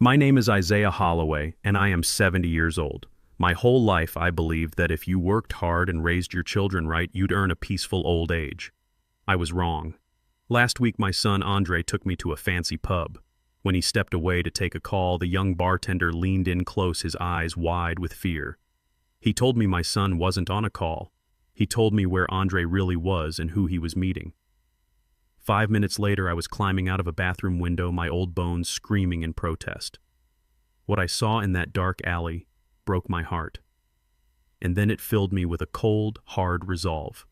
My name is Isaiah Holloway, and I am 70 years old. My whole life I believed that if you worked hard and raised your children right, you'd earn a peaceful old age. I was wrong. Last week my son Andre took me to a fancy pub. When he stepped away to take a call, the young bartender leaned in close, his eyes wide with fear. He told me my son wasn't on a call. He told me where Andre really was and who he was meeting. 5 minutes later, I was climbing out of a bathroom window, my old bones screaming in protest. What I saw in that dark alley broke my heart. And then it filled me with a cold, hard resolve.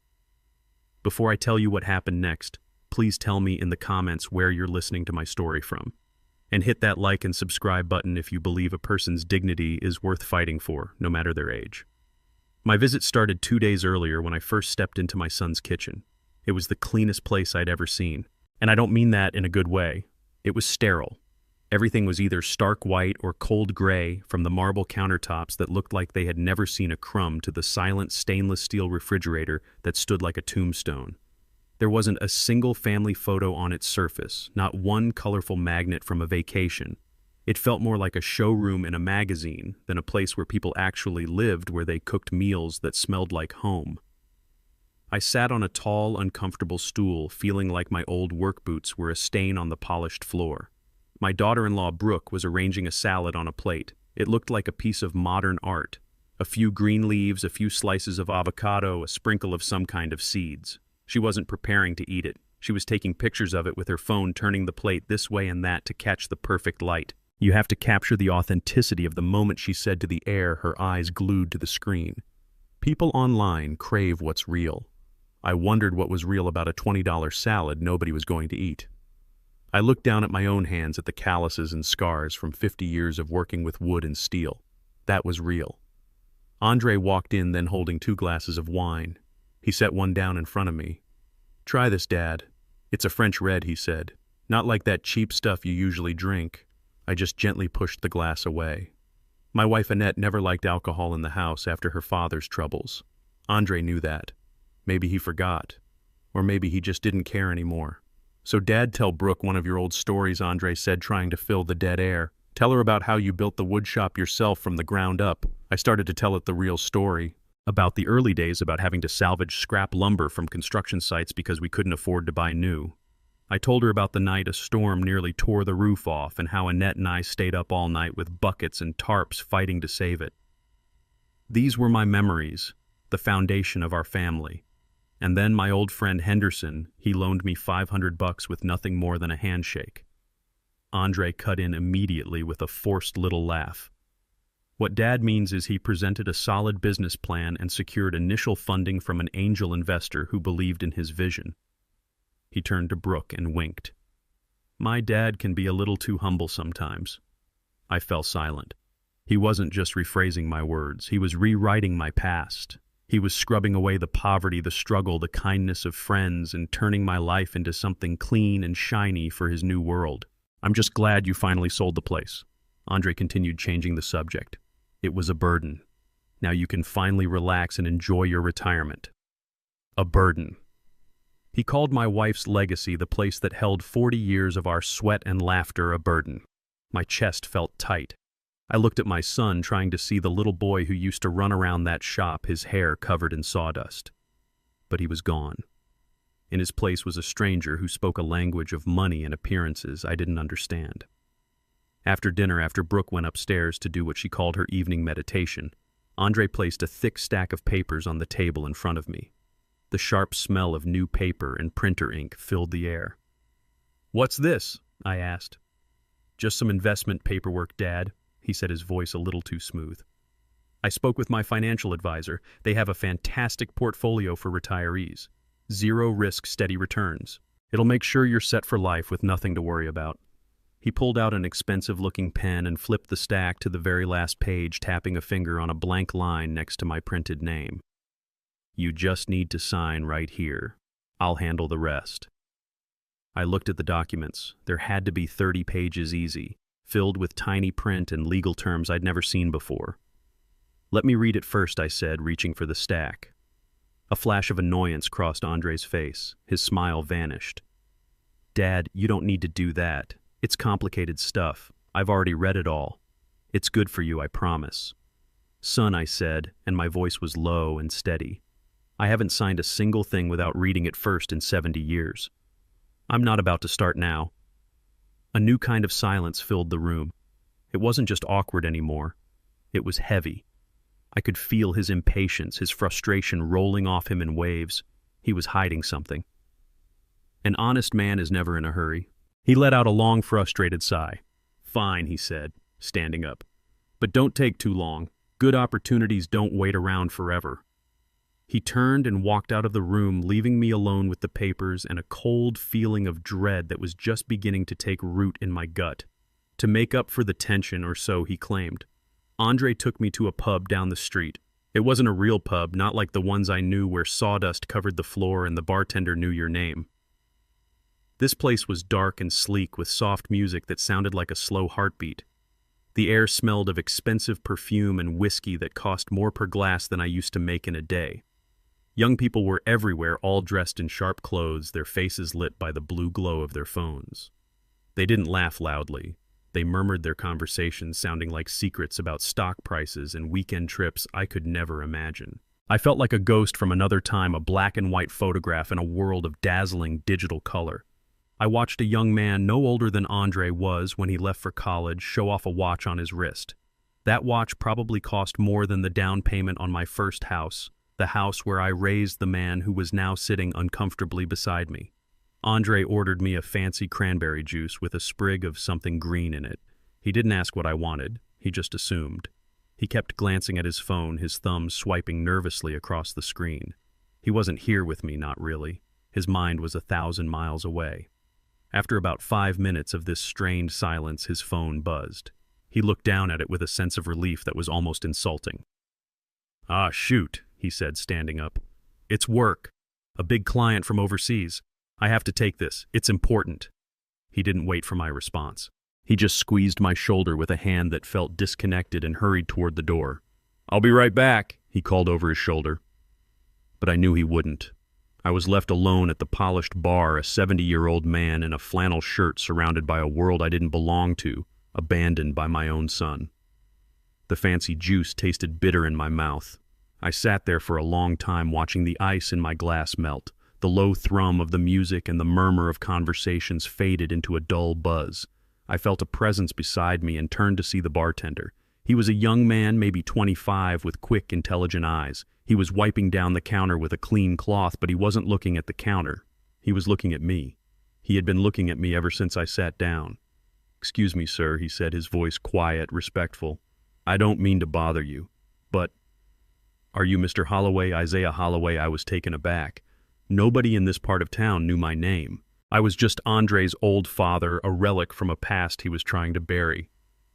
Before I tell you what happened next, please tell me in the comments where you're listening to my story from. And hit that like and subscribe button if you believe a person's dignity is worth fighting for, no matter their age. My visit started 2 days earlier when I first stepped into my son's kitchen. It was the cleanest place I'd ever seen. And I don't mean that in a good way. It was sterile. Everything was either stark white or cold gray, from the marble countertops that looked like they had never seen a crumb to the silent stainless steel refrigerator that stood like a tombstone. There wasn't a single family photo on its surface, not one colorful magnet from a vacation. It felt more like a showroom in a magazine than a place where people actually lived, where they cooked meals that smelled like home. I sat on a tall, uncomfortable stool, feeling like my old work boots were a stain on the polished floor. My daughter-in-law, Brooke, was arranging a salad on a plate. It looked like a piece of modern art. A few green leaves, a few slices of avocado, a sprinkle of some kind of seeds. She wasn't preparing to eat it. She was taking pictures of it with her phone, turning the plate this way and that to catch the perfect light. "You have to capture the authenticity of the moment," she said to the air, her eyes glued to the screen. People online crave what's real. I wondered what was real about a $20 salad nobody was going to eat. I looked down at my own hands, at the calluses and scars from 50 years of working with wood and steel. That was real. Andre walked in, then holding 2 glasses of wine. He set one down in front of me. "Try this, Dad. It's a French red," he said. "Not like that cheap stuff you usually drink." I just gently pushed the glass away. My wife Annette never liked alcohol in the house after her father's troubles. Andre knew that. Maybe he forgot. Or maybe he just didn't care anymore. "So Dad, tell Brooke one of your old stories," Andre said, trying to fill the dead air. "Tell her about how you built the wood shop yourself from the ground up." I started to tell it the real story. About the early days, about having to salvage scrap lumber from construction sites because we couldn't afford to buy new. I told her about the night a storm nearly tore the roof off and how Annette and I stayed up all night with buckets and tarps fighting to save it. These were my memories, the foundation of our family. And then my old friend Henderson, he loaned me $500 with nothing more than a handshake. Andre cut in immediately with a forced little laugh. "What Dad means is he presented a solid business plan and secured initial funding from an angel investor who believed in his vision." He turned to Brooke and winked. "My dad can be a little too humble sometimes." I fell silent. He wasn't just rephrasing my words, he was rewriting my past. He was scrubbing away the poverty, the struggle, the kindness of friends, and turning my life into something clean and shiny for his new world. "I'm just glad you finally sold the place." Andre continued, changing the subject. "It was a burden. Now you can finally relax and enjoy your retirement." A burden. He called my wife's legacy, the place that held 40 years of our sweat and laughter, a burden. My chest felt tight. I looked at my son, trying to see the little boy who used to run around that shop, his hair covered in sawdust. But he was gone. In his place was a stranger who spoke a language of money and appearances I didn't understand. After dinner, after Brooke went upstairs to do what she called her evening meditation, Andre placed a thick stack of papers on the table in front of me. The sharp smell of new paper and printer ink filled the air. "What's this?" I asked. "Just some investment paperwork, Dad," he said, his voice a little too smooth. "I spoke with my financial advisor. They have a fantastic portfolio for retirees. 0 risk, steady returns. It'll make sure you're set for life with nothing to worry about." He pulled out an expensive-looking pen and flipped the stack to the very last page, tapping a finger on a blank line next to my printed name. "You just need to sign right here. I'll handle the rest." I looked at the documents. There had to be 30 pages easy, filled with tiny print and legal terms I'd never seen before. "Let me read it first," I said, reaching for the stack. A flash of annoyance crossed Andre's face. His smile vanished. "Dad, you don't need to do that. It's complicated stuff. I've already read it all. It's good for you, I promise. Son, I said, and my voice was low and steady. I haven't signed a single thing without reading it first in 70 years. I'm not about to start now. A new kind of silence filled the room. It wasn't just awkward anymore. It was heavy. I could feel his impatience, his frustration rolling off him in waves. He was hiding something. An honest man is never in a hurry. He let out a long, frustrated sigh. Fine, he said, standing up. But don't take too long. Good opportunities don't wait around forever. He turned and walked out of the room, leaving me alone with the papers and a cold feeling of dread that was just beginning to take root in my gut. To make up for the tension, or so he claimed, Andre took me to a pub down the street. It wasn't a real pub, not like the ones I knew where sawdust covered the floor and the bartender knew your name. This place was dark and sleek with soft music that sounded like a slow heartbeat. The air smelled of expensive perfume and whiskey that cost more per glass than I used to make in a day. Young people were everywhere, all dressed in sharp clothes, their faces lit by the blue glow of their phones. They didn't laugh loudly. They murmured their conversations, sounding like secrets about stock prices and weekend trips I could never imagine. I felt like a ghost from another time, a black and white photograph in a world of dazzling digital color. I watched a young man no older than Andre was when he left for college show off a watch on his wrist. That watch probably cost more than the down payment on my first house, the house where I raised the man who was now sitting uncomfortably beside me. Andre ordered me a fancy cranberry juice with a sprig of something green in it. He didn't ask what I wanted, he just assumed. He kept glancing at his phone, his thumbs swiping nervously across the screen. He wasn't here with me, not really. His mind was 1,000 miles away. After about 5 minutes of this strained silence, his phone buzzed. He looked down at it with a sense of relief that was almost insulting. "Ah, shoot," he said, standing up. "It's work. A big client from overseas. I have to take this. It's important." He didn't wait for my response. He just squeezed my shoulder with a hand that felt disconnected and hurried toward the door. "I'll be right back," he called over his shoulder. But I knew he wouldn't. I was left alone at the polished bar, a 70-year-old man in a flannel shirt surrounded by a world I didn't belong to, abandoned by my own son. The fancy juice tasted bitter in my mouth. I sat there for a long time watching the ice in my glass melt. The low thrum of the music and the murmur of conversations faded into a dull buzz. I felt a presence beside me and turned to see the bartender. He was a young man, maybe 25, with quick, intelligent eyes. He was wiping down the counter with a clean cloth, but he wasn't looking at the counter. He was looking at me. He had been looking at me ever since I sat down. "Excuse me, sir," he said, his voice quiet, respectful. "I don't mean to bother you, but are you Mr. Holloway, Isaiah Holloway?" I was taken aback. Nobody in this part of town knew my name. I was just Andre's old father, a relic from a past he was trying to bury.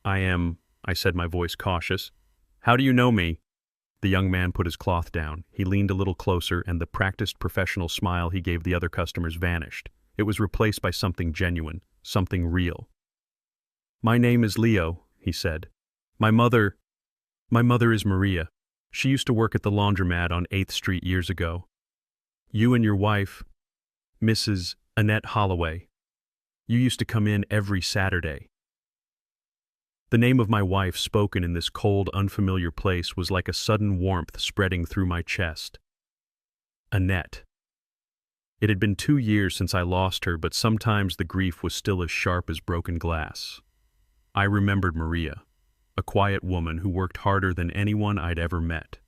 "I am," I said, my voice cautious. "How do you know me?" The young man put his cloth down. He leaned a little closer, and the practiced professional smile he gave the other customers vanished. It was replaced by something genuine, something real. "My name is Leo," he said. My mother is Maria. She used to work at the laundromat on 8th Street years ago. You and your wife, Mrs. Annette Holloway, you used to come in every Saturday." The name of my wife, spoken in this cold, unfamiliar place, was like a sudden warmth spreading through my chest. Annette. It had been 2 years since I lost her, but sometimes the grief was still as sharp as broken glass. I remembered Maria, a quiet woman who worked harder than anyone I'd ever met.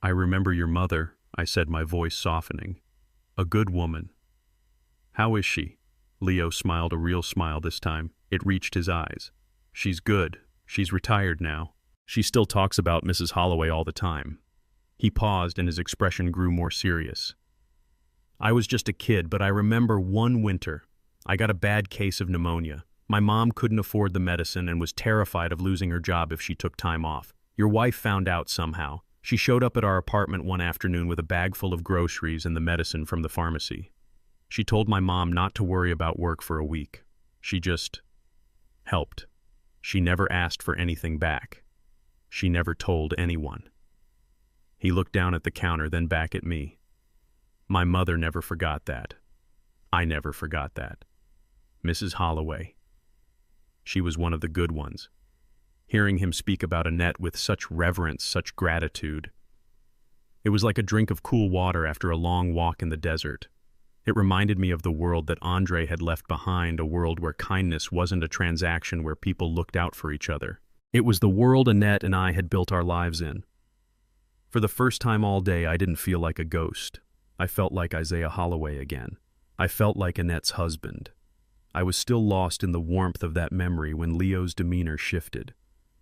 "I remember your mother," I said, my voice softening. "A good woman." "How is she?" Leo smiled, a real smile this time. It reached his eyes. "She's good. She's retired now. She still talks about Mrs. Holloway all the time." He paused and his expression grew more serious. "I was just a kid, but I remember one winter. I got a bad case of pneumonia. My mom couldn't afford the medicine and was terrified of losing her job if she took time off. Your wife found out somehow. She showed up at our apartment one afternoon with a bag full of groceries and the medicine from the pharmacy. She told my mom not to worry about work for a week. She just helped. She never asked for anything back. She never told anyone." He looked down at the counter, then back at me. "My mother never forgot that. I never forgot that. Mrs. Holloway." She was one of the good ones. Hearing him speak about Annette with such reverence, such gratitude, it was like a drink of cool water after a long walk in the desert. It reminded me of the world that Andre had left behind, a world where kindness wasn't a transaction where people looked out for each other. It was the world Annette and I had built our lives in. For the first time all day, I didn't feel like a ghost. I felt like Isaiah Holloway again. I felt like Annette's husband. I was still lost in the warmth of that memory when Leo's demeanor shifted.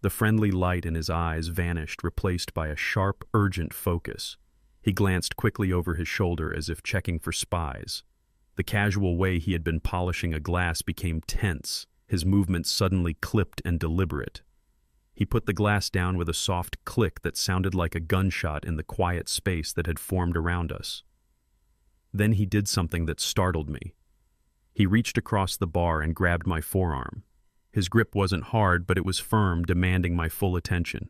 The friendly light in his eyes vanished, replaced by a sharp, urgent focus. He glanced quickly over his shoulder as if checking for spies. The casual way he had been polishing a glass became tense, his movements suddenly clipped and deliberate. He put the glass down with a soft click that sounded like a gunshot in the quiet space that had formed around us. Then he did something that startled me. He reached across the bar and grabbed my forearm. His grip wasn't hard, but it was firm, demanding my full attention.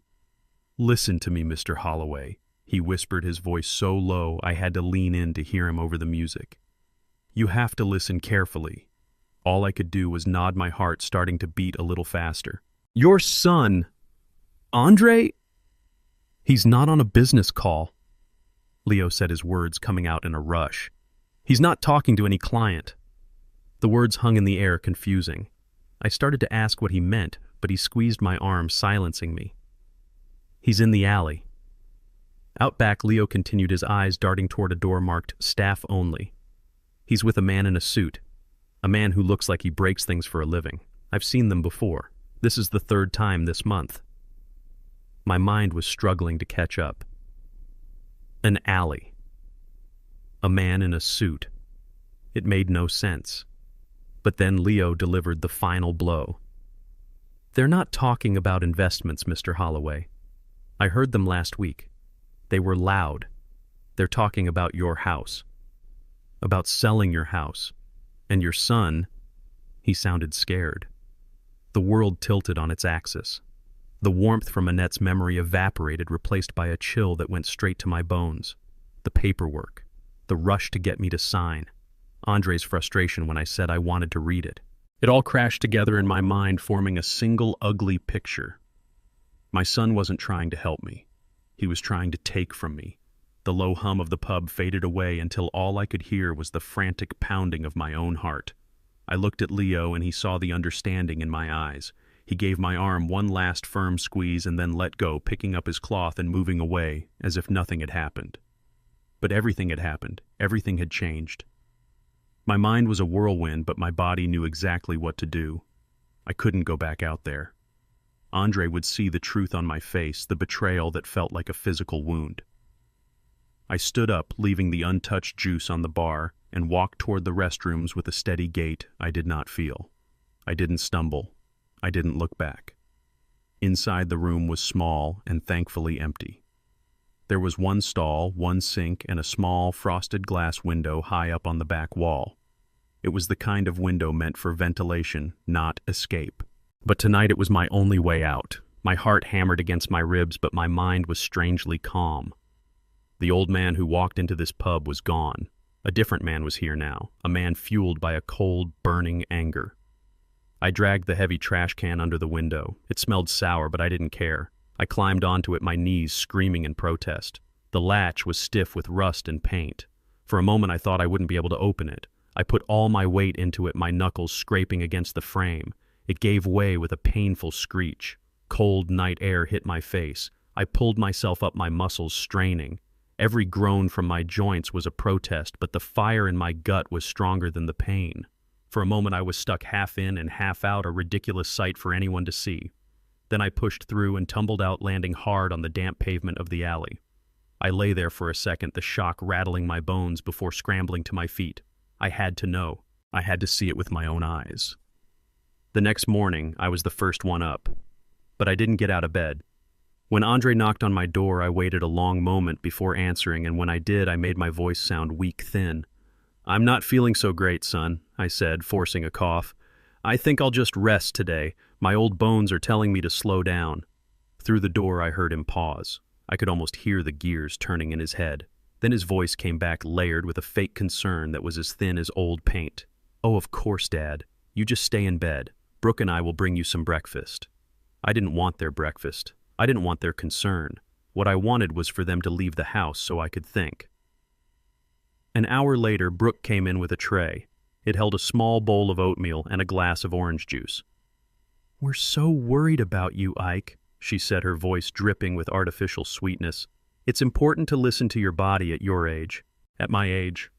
"Listen to me, Mr. Holloway," he whispered, his voice so low I had to lean in to hear him over the music. "You have to listen carefully." All I could do was nod, my heart starting to beat a little faster. "Your son, Andre? He's not on a business call." Leo said, his words coming out in a rush. "He's not talking to any client." The words hung in the air, confusing. I started to ask what he meant, but he squeezed my arm, silencing me. "He's in the alley." Out back, Leo continued, his eyes darting toward a door marked "Staff Only." "He's with a man in a suit. A man who looks like he breaks things for a living. I've seen them before. This is the third time this month." My mind was struggling to catch up. An alley. A man in a suit. It made no sense. But then Leo delivered the final blow. "They're not talking about investments, Mr. Holloway. I heard them last week. They were loud. They're talking about your house. About selling your house. And your son." He sounded scared. The world tilted on its axis. The warmth from Annette's memory evaporated, replaced by a chill that went straight to my bones. The paperwork. The rush to get me to sign. Andre's frustration when I said I wanted to read it. It all crashed together in my mind, forming a single ugly picture. My son wasn't trying to help me. He was trying to take from me. The low hum of the pub faded away until all I could hear was the frantic pounding of my own heart. I looked at Leo and he saw the understanding in my eyes. He gave my arm one last firm squeeze and then let go, picking up his cloth and moving away as if nothing had happened. But everything had happened. Everything had changed. My mind was a whirlwind, but my body knew exactly what to do. I couldn't go back out there. Andre would see the truth on my face, the betrayal that felt like a physical wound. I stood up, leaving the untouched juice on the bar, and walked toward the restrooms with a steady gait I did not feel. I didn't stumble. I didn't look back. Inside, the room was small and thankfully empty. There was one stall, one sink, and a small, frosted glass window high up on the back wall. It was the kind of window meant for ventilation, not escape. But tonight it was my only way out. My heart hammered against my ribs, but my mind was strangely calm. The old man who walked into this pub was gone. A different man was here now, a man fueled by a cold, burning anger. I dragged the heavy trash can under the window. It smelled sour, but I didn't care. I climbed onto it, my knees screaming in protest. The latch was stiff with rust and paint. For a moment I thought I wouldn't be able to open it. I put all my weight into it, my knuckles scraping against the frame. It gave way with a painful screech. Cold night air hit my face. I pulled myself up, my muscles straining. Every groan from my joints was a protest, but the fire in my gut was stronger than the pain. For a moment I was stuck half in and half out, a ridiculous sight for anyone to see. Then I pushed through and tumbled out, landing hard on the damp pavement of the alley. I lay there for a second, the shock rattling my bones, before scrambling to my feet. I had to know. I had to see it with my own eyes. The next morning, I was the first one up. But I didn't get out of bed. When Andre knocked on my door, I waited a long moment before answering, and when I did, I made my voice sound weak, thin. "I'm not feeling so great, son," I said, forcing a cough. "I think I'll just rest today. My old bones are telling me to slow down." Through the door, I heard him pause. I could almost hear the gears turning in his head. Then his voice came back, layered with a fake concern that was as thin as old paint. "Oh, of course, Dad. You just stay in bed. Brooke and I will bring you some breakfast. I didn't want their breakfast. I didn't want their concern. What I wanted was for them to leave the house so I could think. An hour later, Brooke came in with a tray. It held a small bowl of oatmeal and a glass of orange juice. "We're so worried about you, Ike," she said, her voice dripping with artificial sweetness. "It's important to listen to your body at your age." At my age.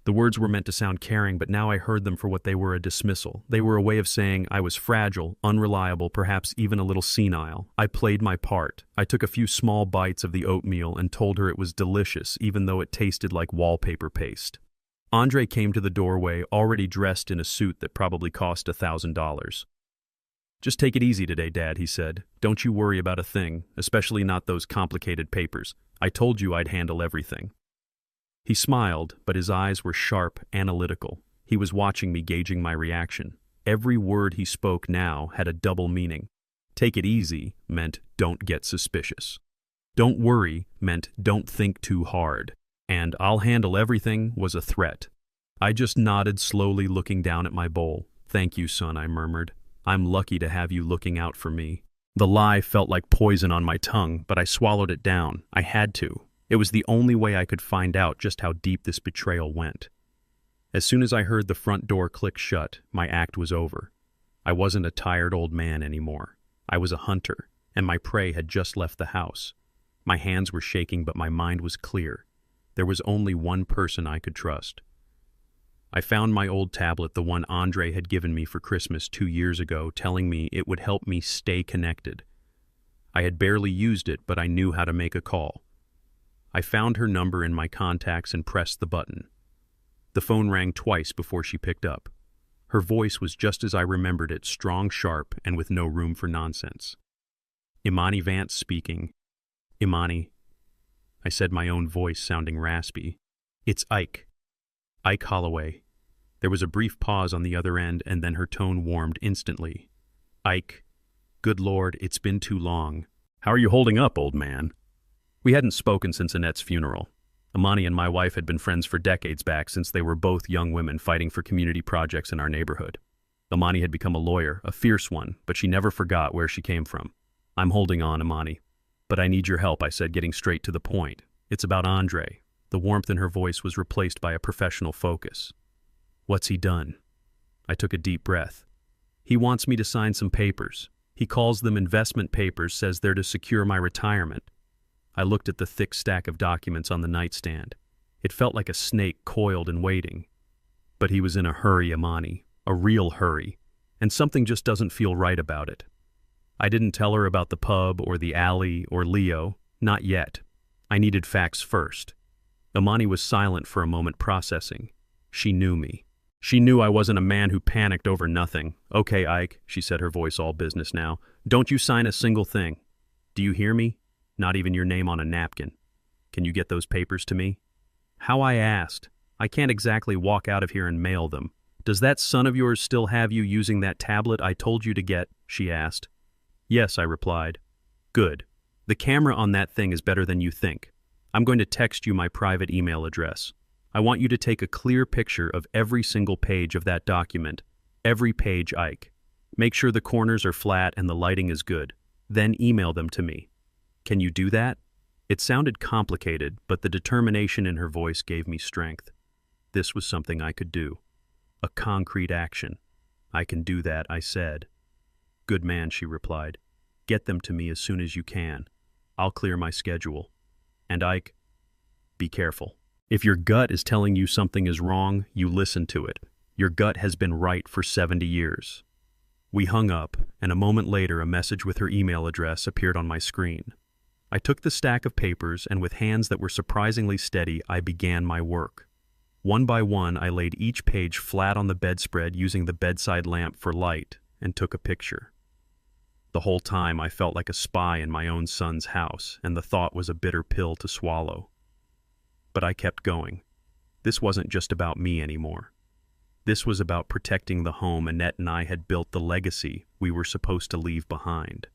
The words were meant to sound caring, but now I heard them for what they were: a dismissal. They were a way of saying I was fragile, unreliable, perhaps even a little senile. I played my part. I took a few small bites of the oatmeal and told her it was delicious, even though it tasted like wallpaper paste. Andre came to the doorway, already dressed in a suit that probably cost $1,000. "Just take it easy today, Dad," he said. "Don't you worry about a thing, especially not those complicated papers. I told you I'd handle everything." He smiled, but his eyes were sharp, analytical. He was watching me, gauging my reaction. Every word he spoke now had a double meaning. Take it easy meant don't get suspicious. Don't worry meant don't think too hard. And I'll handle everything was a threat. I just nodded slowly, looking down at my bowl. "Thank you, son," I murmured. "I'm lucky to have you looking out for me." The lie felt like poison on my tongue, but I swallowed it down. I had to. It was the only way I could find out just how deep this betrayal went. As soon as I heard the front door click shut, my act was over. I wasn't a tired old man anymore. I was a hunter, and my prey had just left the house. My hands were shaking, but my mind was clear. There was only one person I could trust. I found my old tablet, the one Andre had given me for Christmas 2 years ago, telling me it would help me stay connected. I had barely used it, but I knew how to make a call. I found her number in my contacts and pressed the button. The phone rang twice before she picked up. Her voice was just as I remembered it, strong, sharp, and with no room for nonsense. "Imani Vance speaking." "Imani," I said, my own voice sounding raspy. "It's Ike. Ike Holloway." There was a brief pause on the other end, and then her tone warmed instantly. "Ike, good Lord, it's been too long. How are you holding up, old man?" We hadn't spoken since Annette's funeral. Imani and my wife had been friends for decades back, since they were both young women fighting for community projects in our neighborhood. Imani had become a lawyer, a fierce one, but she never forgot where she came from. "I'm holding on, Imani. But I need your help," I said, getting straight to the point. "It's about Andre." The warmth in her voice was replaced by a professional focus. "What's he done?" I took a deep breath. "He wants me to sign some papers. He calls them investment papers, says they're to secure my retirement." I looked at the thick stack of documents on the nightstand. It felt like a snake coiled and waiting. But he was in a hurry, Imani, a real hurry, and something just doesn't feel right about it. I didn't tell her about the pub or the alley or Leo, not yet. I needed facts first. Imani was silent for a moment, processing. She knew me. She knew I wasn't a man who panicked over nothing. "Okay, Ike," she said, her voice all business now. "Don't you sign a single thing. Do you hear me? Not even your name on a napkin. Can you get those papers to me?" "How?" I asked. "I can't exactly walk out of here and mail them." "Does that son of yours still have you using that tablet I told you to get?" she asked. "Yes," I replied. "Good. The camera on that thing is better than you think. I'm going to text you my private email address. I want you to take a clear picture of every single page of that document. Every page, Ike. Make sure the corners are flat and the lighting is good. Then email them to me. Can you do that?" It sounded complicated, but the determination in her voice gave me strength. This was something I could do. A concrete action. "I can do that," I said. "Good man," she replied. "Get them to me as soon as you can. I'll clear my schedule. And Ike, be careful. If your gut is telling you something is wrong, you listen to it. Your gut has been right for 70 years. We hung up, and a moment later a message with her email address appeared on my screen. I took the stack of papers, and with hands that were surprisingly steady, I began my work. One by one, I laid each page flat on the bedspread using the bedside lamp for light, and took a picture. The whole time I felt like a spy in my own son's house, and the thought was a bitter pill to swallow. But I kept going. This wasn't just about me anymore. This was about protecting the home Annette and I had built, the legacy we were supposed to leave behind.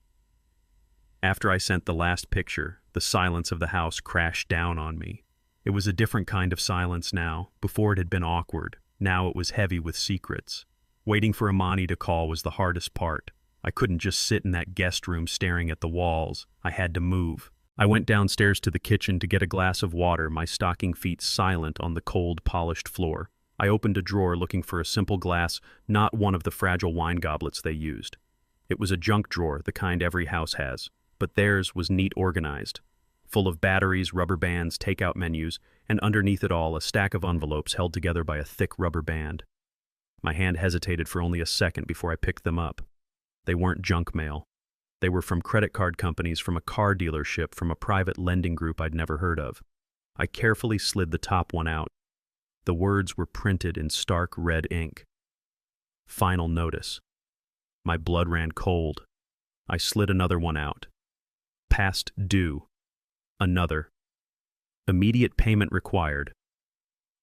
After I sent the last picture, the silence of the house crashed down on me. It was a different kind of silence now. Before it had been awkward. Now it was heavy with secrets. Waiting for Imani to call was the hardest part. I couldn't just sit in that guest room staring at the walls. I had to move. I went downstairs to the kitchen to get a glass of water, my stocking feet silent on the cold, polished floor. I opened a drawer looking for a simple glass, not one of the fragile wine goblets they used. It was a junk drawer, the kind every house has, but theirs was neat organized, full of batteries, rubber bands, takeout menus, and underneath it all a stack of envelopes held together by a thick rubber band. My hand hesitated for only a second before I picked them up. They weren't junk mail. They were from credit card companies, from a car dealership, from a private lending group I'd never heard of. I carefully slid the top one out. The words were printed in stark red ink. Final notice. My blood ran cold. I slid another one out. Past due. Another. Immediate payment required.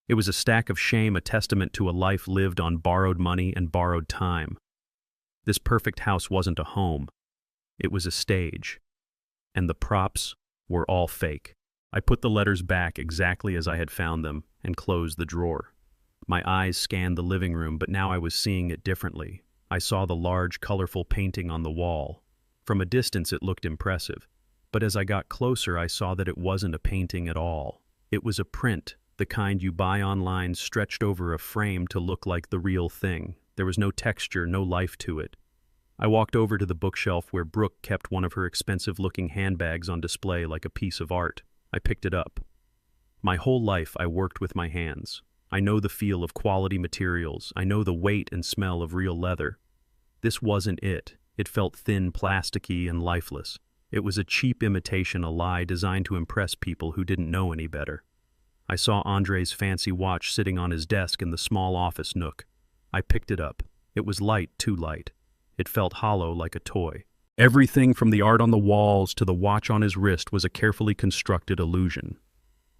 It was a stack of shame, a testament to a life lived on borrowed money and borrowed time. This perfect house wasn't a home. It was a stage. And the props were all fake. I put the letters back exactly as I had found them and closed the drawer. My eyes scanned the living room, but now I was seeing it differently. I saw the large, colorful painting on the wall. From a distance it looked impressive, but as I got closer I saw that it wasn't a painting at all. It was a print, the kind you buy online, stretched over a frame to look like the real thing. There was no texture, no life to it. I walked over to the bookshelf where Brooke kept one of her expensive-looking handbags on display like a piece of art. I picked it up. My whole life I worked with my hands. I know the feel of quality materials. I know the weight and smell of real leather. This wasn't it. It felt thin, plasticky, and lifeless. It was a cheap imitation, a lie designed to impress people who didn't know any better. I saw Andre's fancy watch sitting on his desk in the small office nook. I picked it up. It was light, too light. It felt hollow like a toy. Everything from the art on the walls to the watch on his wrist was a carefully constructed illusion.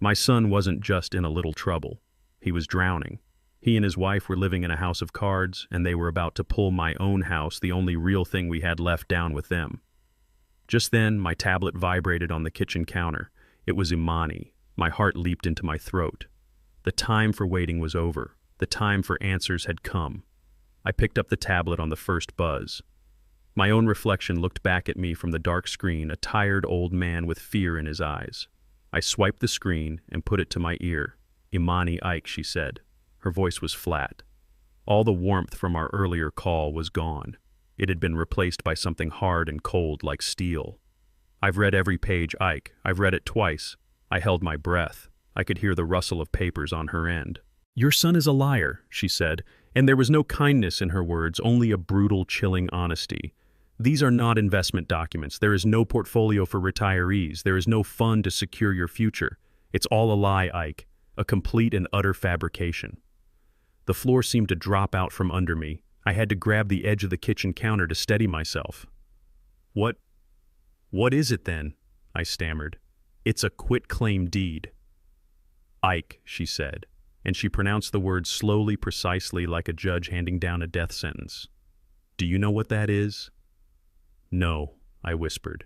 My son wasn't just in a little trouble. He was drowning. He and his wife were living in a house of cards, and they were about to pull my own house, the only real thing we had left, down with them. Just then, my tablet vibrated on the kitchen counter. It was Imani. My heart leaped into my throat. The time for waiting was over. The time for answers had come. I picked up the tablet on the first buzz. My own reflection looked back at me from the dark screen, a tired old man with fear in his eyes. I swiped the screen and put it to my ear. "Imani Ike," she said. Her voice was flat. All the warmth from our earlier call was gone. It had been replaced by something hard and cold like steel. "I've read every page, Ike. I've read it twice." I held my breath. I could hear the rustle of papers on her end. "Your son is a liar," she said, and there was no kindness in her words, only a brutal, chilling honesty. "These are not investment documents. There is no portfolio for retirees. There is no fund to secure your future. It's all a lie, Ike, a complete and utter fabrication." The floor seemed to drop out from under me. I had to grab the edge of the kitchen counter to steady myself. What is it then?" I stammered. "It's a quitclaim deed." "Ike," she said, and she pronounced the words slowly, precisely, like a judge handing down a death sentence. "Do you know what that is?" "No," I whispered.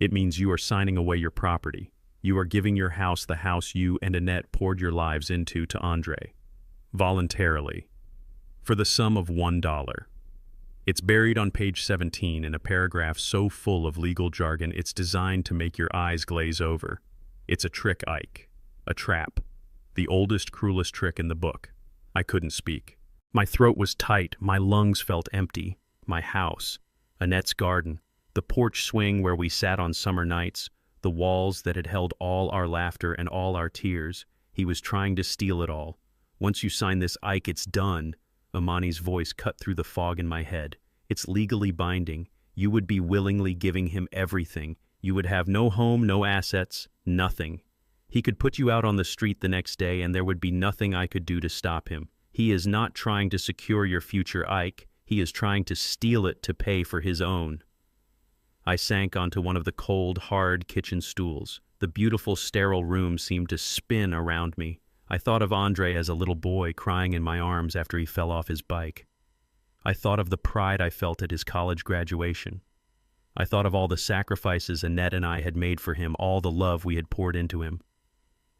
"It means you are signing away your property. You are giving your house, the house you and Annette poured your lives into, to Andre. Voluntarily. For the sum of $1. It's buried on page 17 in a paragraph so full of legal jargon it's designed to make your eyes glaze over. It's a trick, Ike. A trap. The oldest, cruelest trick in the book." I couldn't speak. My throat was tight, my lungs felt empty. My house, Annette's garden, the porch swing where we sat on summer nights, the walls that had held all our laughter and all our tears. He was trying to steal it all. "Once you sign this, Ike, it's done." Imani's voice cut through the fog in my head. "It's legally binding. You would be willingly giving him everything. You would have no home, no assets, nothing. He could put you out on the street the next day and there would be nothing I could do to stop him. He is not trying to secure your future, Ike. He is trying to steal it to pay for his own." I sank onto one of the cold, hard kitchen stools. The beautiful, sterile room seemed to spin around me. I thought of Andre as a little boy crying in my arms after he fell off his bike. I thought of the pride I felt at his college graduation. I thought of all the sacrifices Annette and I had made for him, all the love we had poured into him.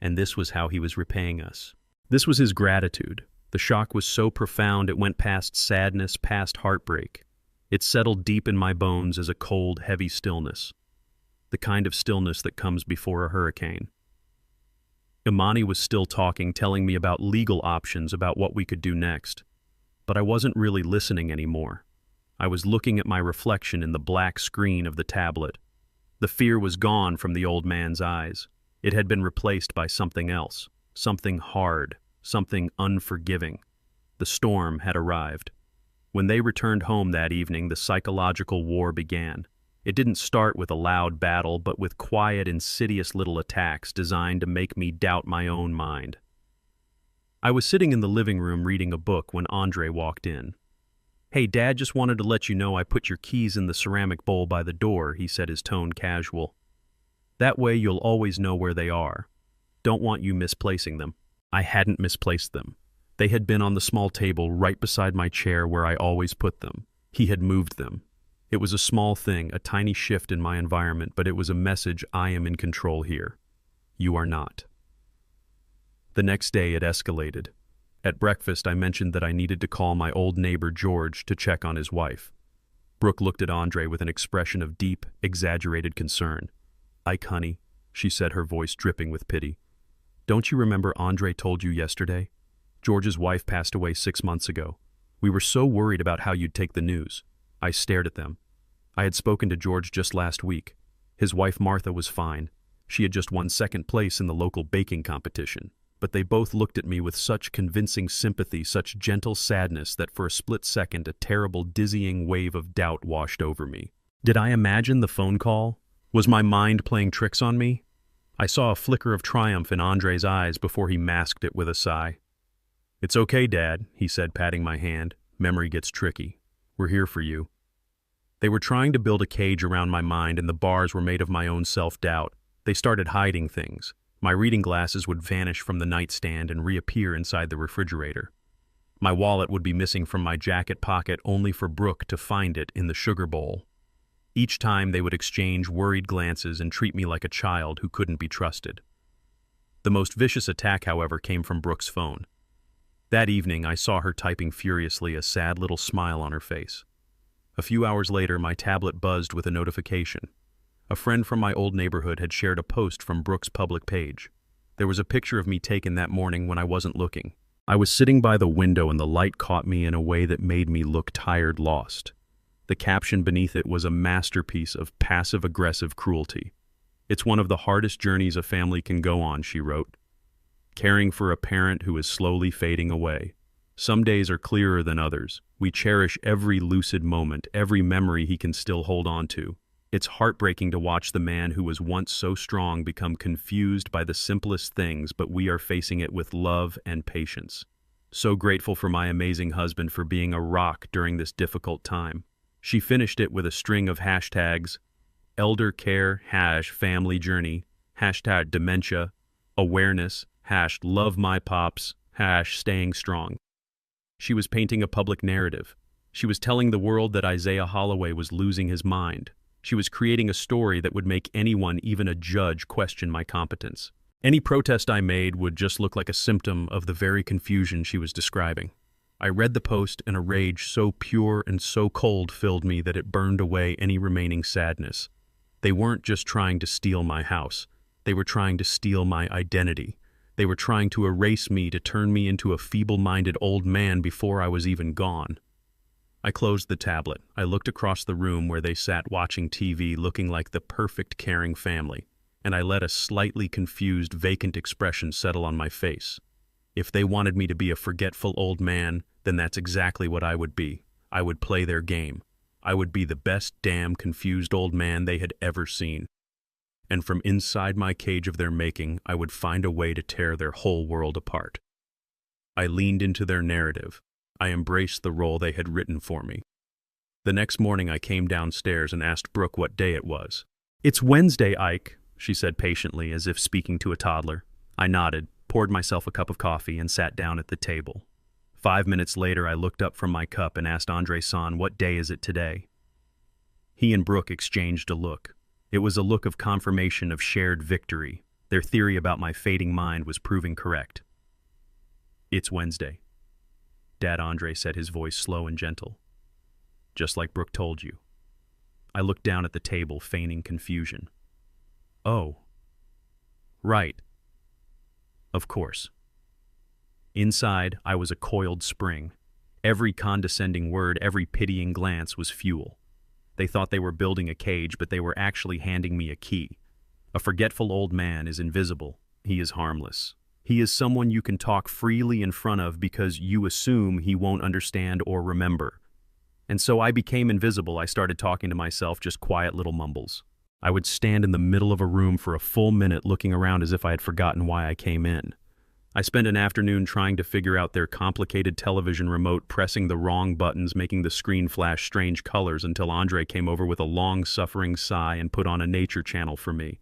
And this was how he was repaying us. This was his gratitude, the The shock was so profound it went past sadness, past heartbreak. It settled deep in my bones as a cold, heavy stillness. The kind of stillness that comes before a hurricane. Imani was still talking, telling me about legal options, about what we could do next. But I wasn't really listening anymore. I was looking at my reflection in the black screen of the tablet. The fear was gone from the old man's eyes. It had been replaced by something else, something hard, something unforgiving. The storm had arrived. When they returned home that evening, the psychological war began. It didn't start with a loud battle, but with quiet, insidious little attacks designed to make me doubt my own mind. I was sitting in the living room reading a book when Andre walked in. "Hey, Dad, just wanted to let you know I put your keys in the ceramic bowl by the door," he said, his tone casual. "That way you'll always know where they are. Don't want you misplacing them." I hadn't misplaced them. They had been on the small table right beside my chair where I always put them. He had moved them. It was a small thing, a tiny shift in my environment, but it was a message: I am in control here. You are not. The next day it escalated. At breakfast I mentioned that I needed to call my old neighbor George to check on his wife. Brooke looked at Andre with an expression of deep, exaggerated concern. "Ike, honey," she said, her voice dripping with pity. "Don't you remember Andre told you yesterday? George's wife passed away 6 months ago. We were so worried about how you'd take the news." I stared at them. I had spoken to George just last week. His wife Martha was fine. She had just won second place in the local baking competition. But they both looked at me with such convincing sympathy, such gentle sadness, that for a split second a terrible, dizzying wave of doubt washed over me. Did I imagine the phone call? Was my mind playing tricks on me? I saw a flicker of triumph in Andre's eyes before he masked it with a sigh. "It's okay, Dad," he said, patting my hand. "Memory gets tricky. We're here for you." They were trying to build a cage around my mind, and the bars were made of my own self-doubt. They started hiding things. My reading glasses would vanish from the nightstand and reappear inside the refrigerator. My wallet would be missing from my jacket pocket, only for Brooke to find it in the sugar bowl. Each time they would exchange worried glances and treat me like a child who couldn't be trusted. The most vicious attack, however, came from Brooke's phone. That evening I saw her typing furiously, a sad little smile on her face. A few hours later my tablet buzzed with a notification. A friend from my old neighborhood had shared a post from Brooke's public page. There was a picture of me taken that morning when I wasn't looking. I was sitting by the window and the light caught me in a way that made me look tired, lost. The caption beneath it was a masterpiece of passive-aggressive cruelty. "It's one of the hardest journeys a family can go on," she wrote. "Caring for a parent who is slowly fading away. Some days are clearer than others. We cherish every lucid moment, every memory he can still hold on to. It's heartbreaking to watch the man who was once so strong become confused by the simplest things, but we are facing it with love and patience. So grateful for my amazing husband for being a rock during this difficult time." She finished it with a string of hashtags: elder care, #family journey, #dementia, awareness, #love my pops, #staying strong. She was painting a public narrative. She was telling the world that Isaiah Holloway was losing his mind. She was creating a story that would make anyone, even a judge, question my competence. Any protest I made would just look like a symptom of the very confusion she was describing. I read the post, and a rage so pure and so cold filled me that it burned away any remaining sadness. They weren't just trying to steal my house. They were trying to steal my identity. They were trying to erase me, to turn me into a feeble-minded old man before I was even gone. I closed the tablet. I looked across the room where they sat watching TV, looking like the perfect caring family, and I let a slightly confused, vacant expression settle on my face. If they wanted me to be a forgetful old man, then that's exactly what I would be. I would play their game. I would be the best damn confused old man they had ever seen. And from inside my cage of their making, I would find a way to tear their whole world apart. I leaned into their narrative. I embraced the role they had written for me. The next morning I came downstairs and asked Brooke what day it was. "It's Wednesday, Ike," she said patiently, as if speaking to a toddler. I nodded, poured myself a cup of coffee, and sat down at the table. 5 minutes later I looked up from my cup and asked Andre-san, "What day is it today?" He and Brooke exchanged a look. It was a look of confirmation, of shared victory. Their theory about my fading mind was proving correct. "It's Wednesday." Dad Andre said, his voice slow and gentle. Just like Brooke told you. I looked down at the table, feigning confusion. Oh. Right. Of course. Inside, I was a coiled spring. Every condescending word, every pitying glance was fuel. They thought they were building a cage, but they were actually handing me a key. A forgetful old man is invisible. He is harmless. He is someone you can talk freely in front of because you assume he won't understand or remember. And so I became invisible. I started talking to myself, just quiet little mumbles. I would stand in the middle of a room for a full minute looking around as if I had forgotten why I came in. I spent an afternoon trying to figure out their complicated television remote, pressing the wrong buttons, making the screen flash strange colors until Andre came over with a long-suffering sigh and put on a nature channel for me.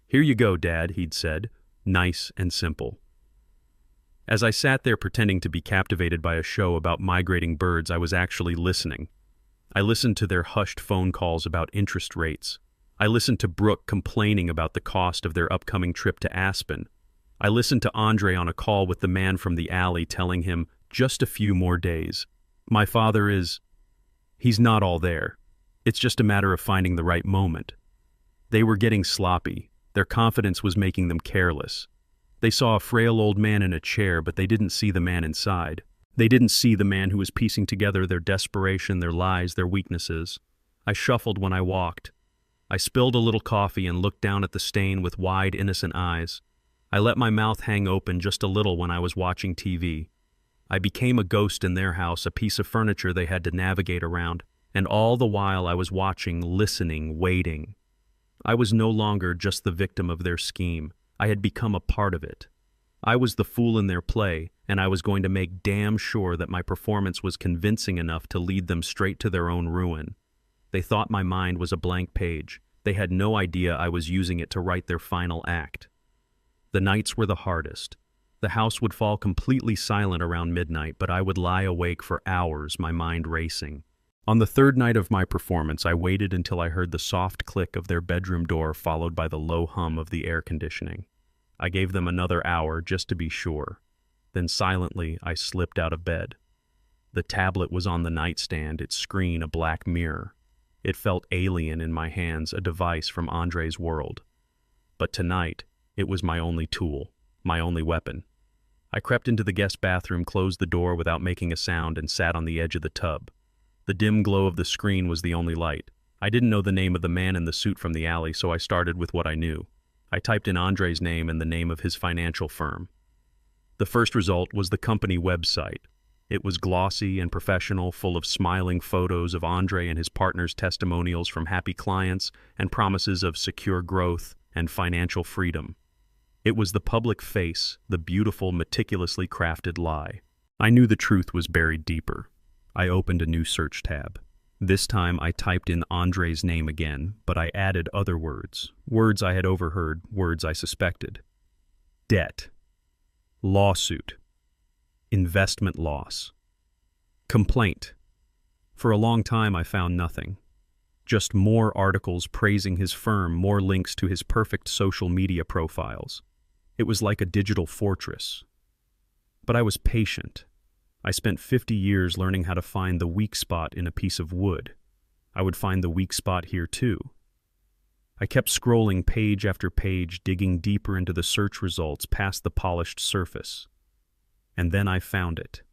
"Here you go, Dad," he'd said, nice and simple. As I sat there pretending to be captivated by a show about migrating birds, I was actually listening. I listened to their hushed phone calls about interest rates. I listened to Brooke complaining about the cost of their upcoming trip to Aspen. I listened to Andre on a call with the man from the alley telling him, just a few more days. My father he's not all there. It's just a matter of finding the right moment. They were getting sloppy. Their confidence was making them careless. They saw a frail old man in a chair, but they didn't see the man inside. They didn't see the man who was piecing together their desperation, their lies, their weaknesses. I shuffled when I walked. I spilled a little coffee and looked down at the stain with wide, innocent eyes. I let my mouth hang open just a little when I was watching TV. I became a ghost in their house, a piece of furniture they had to navigate around, and all the while I was watching, listening, waiting. I was no longer just the victim of their scheme. I had become a part of it. I was the fool in their play, and I was going to make damn sure that my performance was convincing enough to lead them straight to their own ruin. They thought my mind was a blank page. They had no idea I was using it to write their final act. The nights were the hardest. The house would fall completely silent around midnight, but I would lie awake for hours, my mind racing. On the third night of my performance, I waited until I heard the soft click of their bedroom door, followed by the low hum of the air conditioning. I gave them another hour just to be sure. Then silently, I slipped out of bed. The tablet was on the nightstand, its screen a black mirror. It felt alien in my hands, a device from Andre's world. But tonight, it was my only tool, my only weapon. I crept into the guest bathroom, closed the door without making a sound, and sat on the edge of the tub. The dim glow of the screen was the only light. I didn't know the name of the man in the suit from the alley, so I started with what I knew. I typed in Andre's name and the name of his financial firm. The first result was the company website. It was glossy and professional, full of smiling photos of Andre and his partner's testimonials from happy clients and promises of secure growth and financial freedom. It was the public face, the beautiful, meticulously crafted lie. I knew the truth was buried deeper. I opened a new search tab. This time I typed in Andre's name again, but I added other words. Words I had overheard, words I suspected. Debt. Lawsuit. Investment loss. Complaint. For a long time I found nothing. Just more articles praising his firm, more links to his perfect social media profiles. It was like a digital fortress. But I was patient. I spent 50 years learning how to find the weak spot in a piece of wood. I would find the weak spot here too. I kept scrolling page after page, digging deeper into the search results past the polished surface. And then I found it.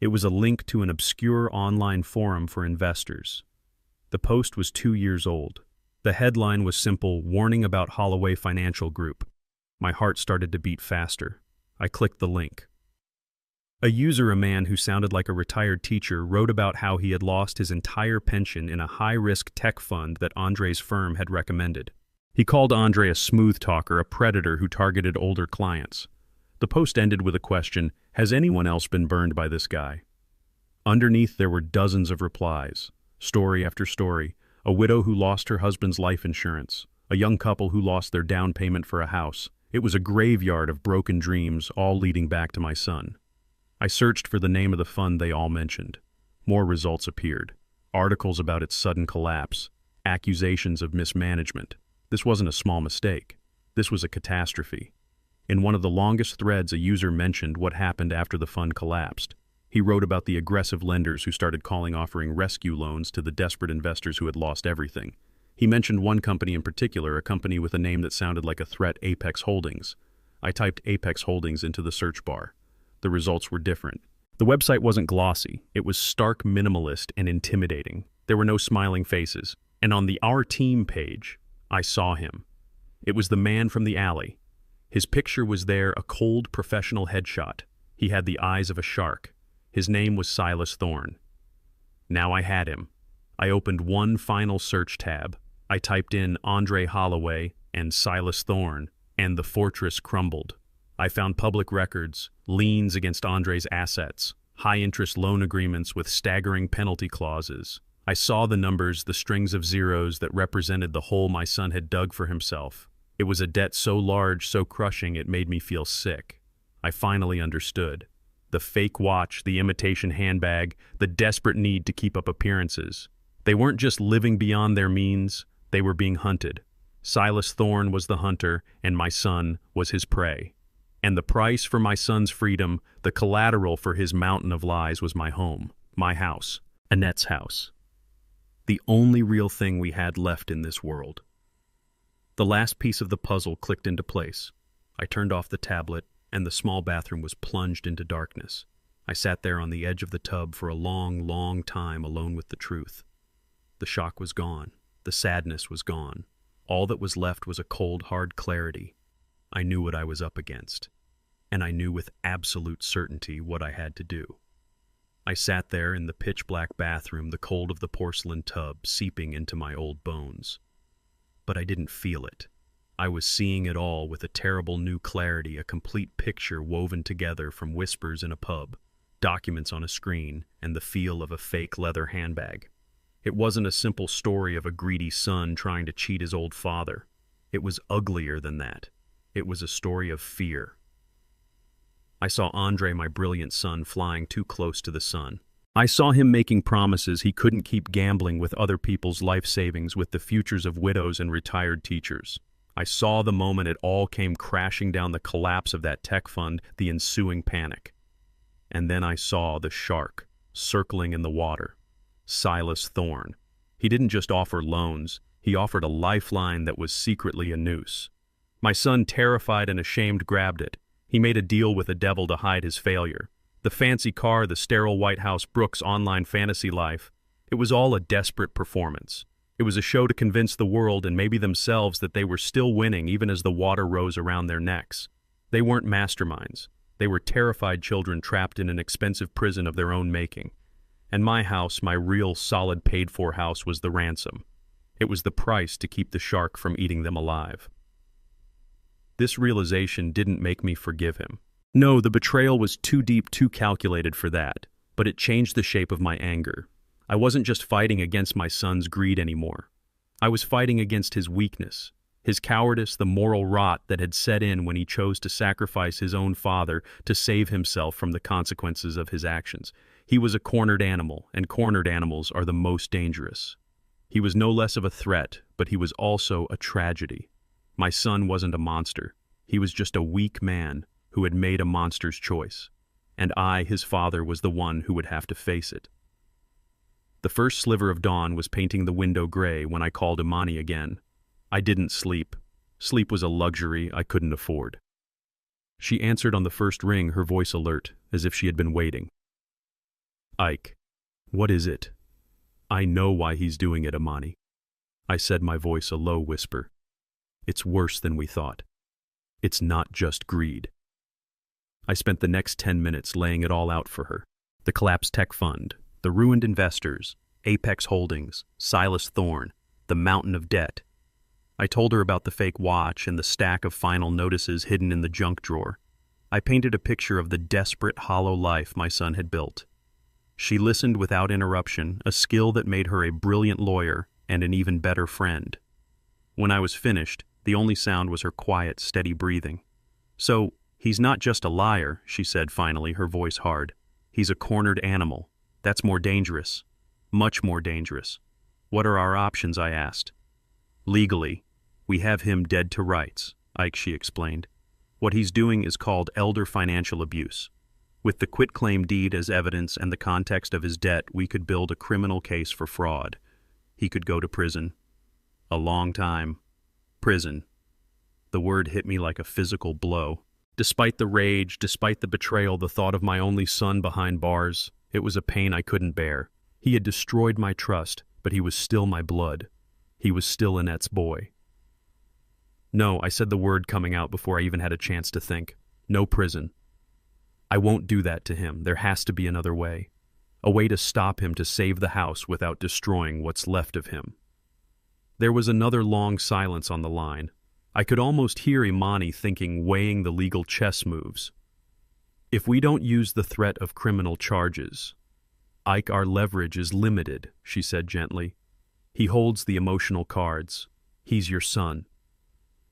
It was a link to an obscure online forum for investors. The post was 2 years old. The headline was simple, "Warning about Holloway Financial Group." My heart started to beat faster. I clicked the link. A user, a man who sounded like a retired teacher, wrote about how he had lost his entire pension in a high-risk tech fund that Andre's firm had recommended. He called Andre a smooth talker, a predator who targeted older clients. The post ended with a question, "Has anyone else been burned by this guy?" Underneath there were dozens of replies, story after story, a widow who lost her husband's life insurance, a young couple who lost their down payment for a house. It was a graveyard of broken dreams, all leading back to my son. I searched for the name of the fund they all mentioned. More results appeared. Articles about its sudden collapse. Accusations of mismanagement. This wasn't a small mistake. This was a catastrophe. In one of the longest threads, a user mentioned what happened after the fund collapsed. He wrote about the aggressive lenders who started offering rescue loans to the desperate investors who had lost everything. He mentioned one company in particular, a company with a name that sounded like a threat, Apex Holdings. I typed Apex Holdings into the search bar. The results were different. The website wasn't glossy. It was stark minimalist and intimidating. There were no smiling faces. And on the Our Team page, I saw him. It was the man from the alley. His picture was there, a cold professional headshot. He had the eyes of a shark. His name was Silas Thorne. Now I had him. I opened one final search tab. I typed in Andre Holloway and Silas Thorne, and the fortress crumbled. I found public records, liens against Andre's assets, high-interest loan agreements with staggering penalty clauses. I saw the numbers, the strings of zeros that represented the hole my son had dug for himself. It was a debt so large, so crushing, it made me feel sick. I finally understood. The fake watch, the imitation handbag, the desperate need to keep up appearances. They weren't just living beyond their means, they were being hunted. Silas Thorne was the hunter, and my son was his prey. And the price for my son's freedom, the collateral for his mountain of lies, was my home, my house, Annette's house. The only real thing we had left in this world. The last piece of the puzzle clicked into place. I turned off the tablet, and the small bathroom was plunged into darkness. I sat there on the edge of the tub for a long, long time alone with the truth. The shock was gone. The sadness was gone. All that was left was a cold, hard clarity. I knew what I was up against, and I knew with absolute certainty what I had to do. I sat there in the pitch-black bathroom, the cold of the porcelain tub seeping into my old bones. But I didn't feel it. I was seeing it all with a terrible new clarity, a complete picture woven together from whispers in a pub, documents on a screen, and the feel of a fake leather handbag. It wasn't a simple story of a greedy son trying to cheat his old father. It was uglier than that. It was a story of fear. I saw Andre, my brilliant son, flying too close to the sun. I saw him making promises he couldn't keep gambling with other people's life savings, with the futures of widows and retired teachers. I saw the moment it all came crashing down, the collapse of that tech fund, the ensuing panic. And then I saw the shark circling in the water. Silas Thorne. He didn't just offer loans, he offered a lifeline that was secretly a noose. My son, terrified and ashamed, grabbed it. He made a deal with the devil to hide his failure. The fancy car, the sterile White House, Brooks' online fantasy life. It was all a desperate performance. It was a show to convince the world and maybe themselves that they were still winning even as the water rose around their necks. They weren't masterminds. They were terrified children trapped in an expensive prison of their own making. And my house, my real, solid, paid-for house, was the ransom. It was the price to keep the shark from eating them alive. This realization didn't make me forgive him. No, the betrayal was too deep, too calculated for that, but it changed the shape of my anger. I wasn't just fighting against my son's greed anymore. I was fighting against his weakness, his cowardice, the moral rot that had set in when he chose to sacrifice his own father to save himself from the consequences of his actions. He was a cornered animal, and cornered animals are the most dangerous. He was no less of a threat, but he was also a tragedy. My son wasn't a monster. He was just a weak man who had made a monster's choice. And I, his father, was the one who would have to face it. The first sliver of dawn was painting the window gray when I called Imani again. I didn't sleep. Sleep was a luxury I couldn't afford. She answered on the first ring, her voice alert, as if she had been waiting. Ike, what is it? I know why he's doing it, Imani. I said, my voice a low whisper. It's worse than we thought. It's not just greed. I spent the next 10 minutes laying it all out for her. The collapsed tech fund, the ruined investors, Apex Holdings, Silas Thorne, the mountain of debt. I told her about the fake watch and the stack of final notices hidden in the junk drawer. I painted a picture of the desperate, hollow life my son had built. She listened without interruption, a skill that made her a brilliant lawyer and an even better friend. When I was finished, the only sound was her quiet, steady breathing. So, he's not just a liar, she said finally, her voice hard. He's a cornered animal. That's more dangerous. Much more dangerous. What are our options, I asked. Legally, we have him dead to rights, Ike, she explained. What he's doing is called elder financial abuse. With the quitclaim deed as evidence and the context of his debt, we could build a criminal case for fraud. He could go to prison. A long time. Prison. The word hit me like a physical blow. Despite the rage, despite the betrayal, the thought of my only son behind bars, it was a pain I couldn't bear. He had destroyed my trust, but he was still my blood. He was still Annette's boy. No, I said the word coming out before I even had a chance to think. No prison. I won't do that to him. There has to be another way. A way to stop him, to save the house without destroying what's left of him. There was another long silence on the line. I could almost hear Imani thinking, weighing the legal chess moves. If we don't use the threat of criminal charges, Ike, our leverage is limited, she said gently. He holds the emotional cards. He's your son.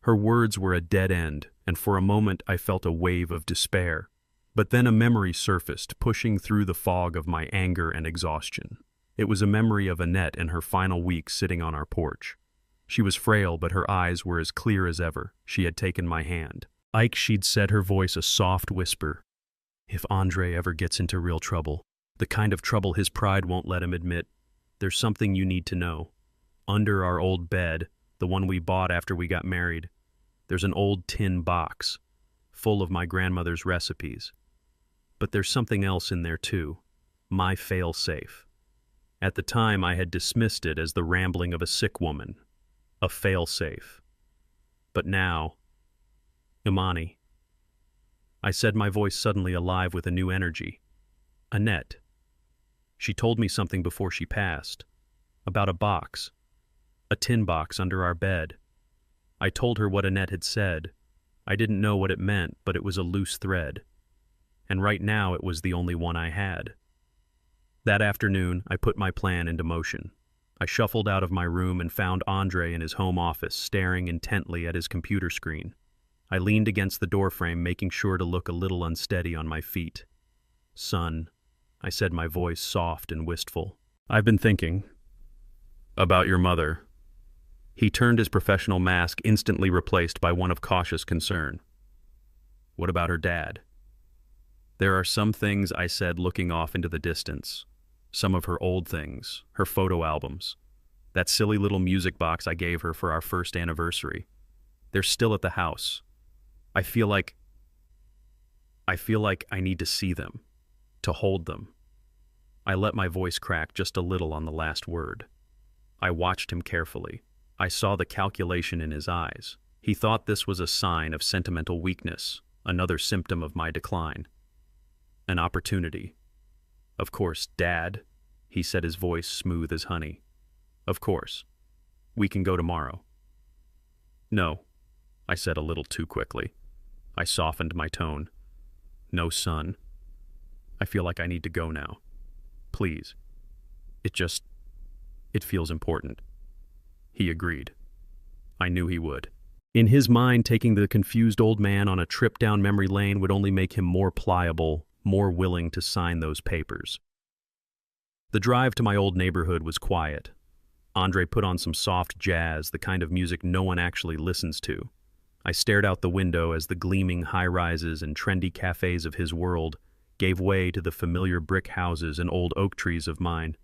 Her words were a dead end, and for a moment I felt a wave of despair. But then a memory surfaced, pushing through the fog of my anger and exhaustion. It was a memory of Annette in her final weeks sitting on our porch. She was frail, but her eyes were as clear as ever. She had taken my hand. Ike, she'd said, her voice a soft whisper. If Andre ever gets into real trouble, the kind of trouble his pride won't let him admit, there's something you need to know. Under our old bed, the one we bought after we got married, there's an old tin box, full of my grandmother's recipes. But there's something else in there too, my fail-safe. At the time, I had dismissed it as the rambling of a sick woman, a fail-safe. But now, Imani. I said, my voice suddenly alive with a new energy. Annette. She told me something before she passed, about a box, a tin box under our bed. I told her what Annette had said. I didn't know what it meant, but it was a loose thread. And right now it was the only one I had. That afternoon, I put my plan into motion. I shuffled out of my room and found Andre in his home office, staring intently at his computer screen. I leaned against the doorframe, making sure to look a little unsteady on my feet. Son, I said, my voice soft and wistful. I've been thinking about your mother. He turned his professional mask, instantly replaced by one of cautious concern. What about her dad? There are some things, I said, looking off into the distance. Some of her old things, her photo albums. That silly little music box I gave her for our first anniversary. They're still at the house. I feel like I need to see them, to hold them. I let my voice crack just a little on the last word. I watched him carefully. I saw the calculation in his eyes. He thought this was a sign of sentimental weakness, another symptom of my decline. An opportunity. Of course, Dad, he said, his voice smooth as honey. Of course. We can go tomorrow. No, I said a little too quickly. I softened my tone. No, son. I feel like I need to go now. Please. It feels important. He agreed. I knew he would. In his mind, taking the confused old man on a trip down memory lane would only make him more pliable, more willing to sign those papers. The drive to my old neighborhood was quiet. Andre put on some soft jazz, the kind of music no one actually listens to. I stared out the window as the gleaming high-rises and trendy cafes of his world gave way to the familiar brick houses and old oak trees of mine.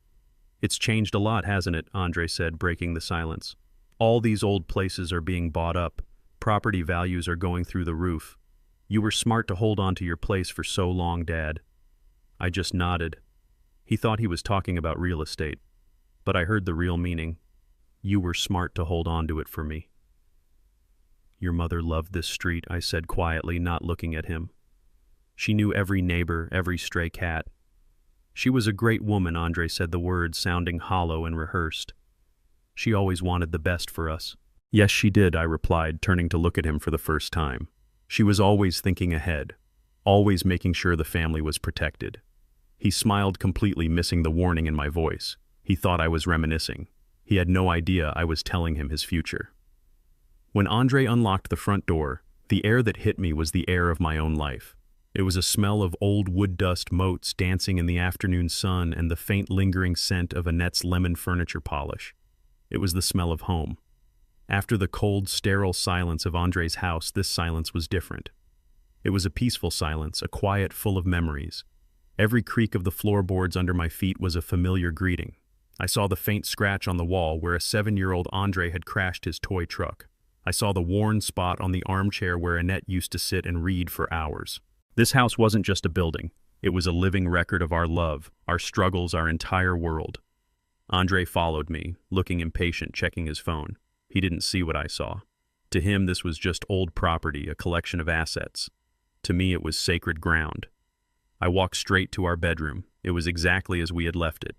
It's changed a lot, hasn't it? Andre said, breaking the silence. All these old places are being bought up. Property values are going through the roof. You were smart to hold on to your place for so long, Dad. I just nodded. He thought he was talking about real estate, but I heard the real meaning. You were smart to hold on to it for me. Your mother loved this street, I said quietly, not looking at him. She knew every neighbor, every stray cat. She was a great woman, Andre said, the words sounding hollow and rehearsed. She always wanted the best for us. Yes, she did, I replied, turning to look at him for the first time. She was always thinking ahead, always making sure the family was protected. He smiled completely, missing the warning in my voice. He thought I was reminiscing. He had no idea I was telling him his future. When Andre unlocked the front door, the air that hit me was the air of my own life. It was a smell of old wood dust motes dancing in the afternoon sun and the faint lingering scent of Annette's lemon furniture polish. It was the smell of home. After the cold, sterile silence of Andre's house, this silence was different. It was a peaceful silence, a quiet full of memories. Every creak of the floorboards under my feet was a familiar greeting. I saw the faint scratch on the wall where a 7-year-old Andre had crashed his toy truck. I saw the worn spot on the armchair where Annette used to sit and read for hours. This house wasn't just a building. It was a living record of our love, our struggles, our entire world. Andre followed me, looking impatient, checking his phone. He didn't see what I saw. To him, this was just old property, a collection of assets. To me, it was sacred ground. I walked straight to our bedroom. It was exactly as we had left it.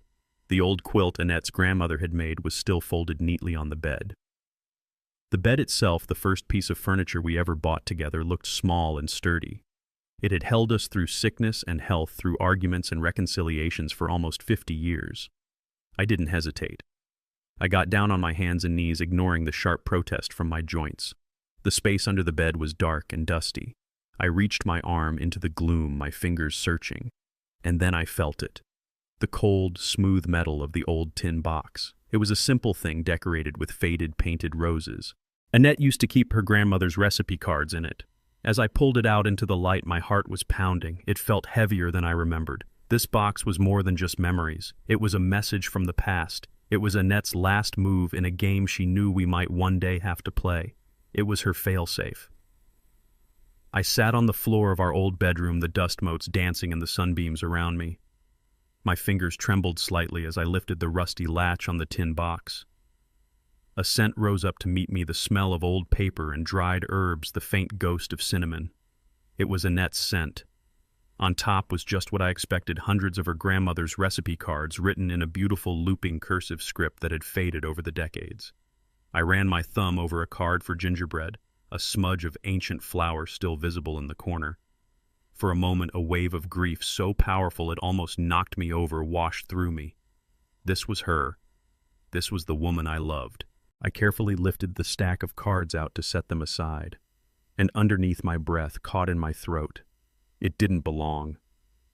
The old quilt Annette's grandmother had made was still folded neatly on the bed. The bed itself, the first piece of furniture we ever bought together, looked small and sturdy. It had held us through sickness and health, through arguments and reconciliations for almost 50 years. I didn't hesitate. I got down on my hands and knees, ignoring the sharp protest from my joints. The space under the bed was dark and dusty. I reached my arm into the gloom, my fingers searching. And then I felt it. The cold, smooth metal of the old tin box. It was a simple thing decorated with faded, painted roses. Annette used to keep her grandmother's recipe cards in it. As I pulled it out into the light, my heart was pounding. It felt heavier than I remembered. This box was more than just memories. It was a message from the past. It was Annette's last move in a game she knew we might one day have to play. It was her failsafe. I sat on the floor of our old bedroom, the dust motes dancing in the sunbeams around me. My fingers trembled slightly as I lifted the rusty latch on the tin box. A scent rose up to meet me, the smell of old paper and dried herbs, the faint ghost of cinnamon. It was Annette's scent. On top was just what I expected, hundreds of her grandmother's recipe cards written in a beautiful looping cursive script that had faded over the decades. I ran my thumb over a card for gingerbread, a smudge of ancient flour still visible in the corner. For a moment, a wave of grief so powerful it almost knocked me over washed through me. This was her. This was the woman I loved. I carefully lifted the stack of cards out to set them aside, and underneath my breath caught in my throat. It didn't belong.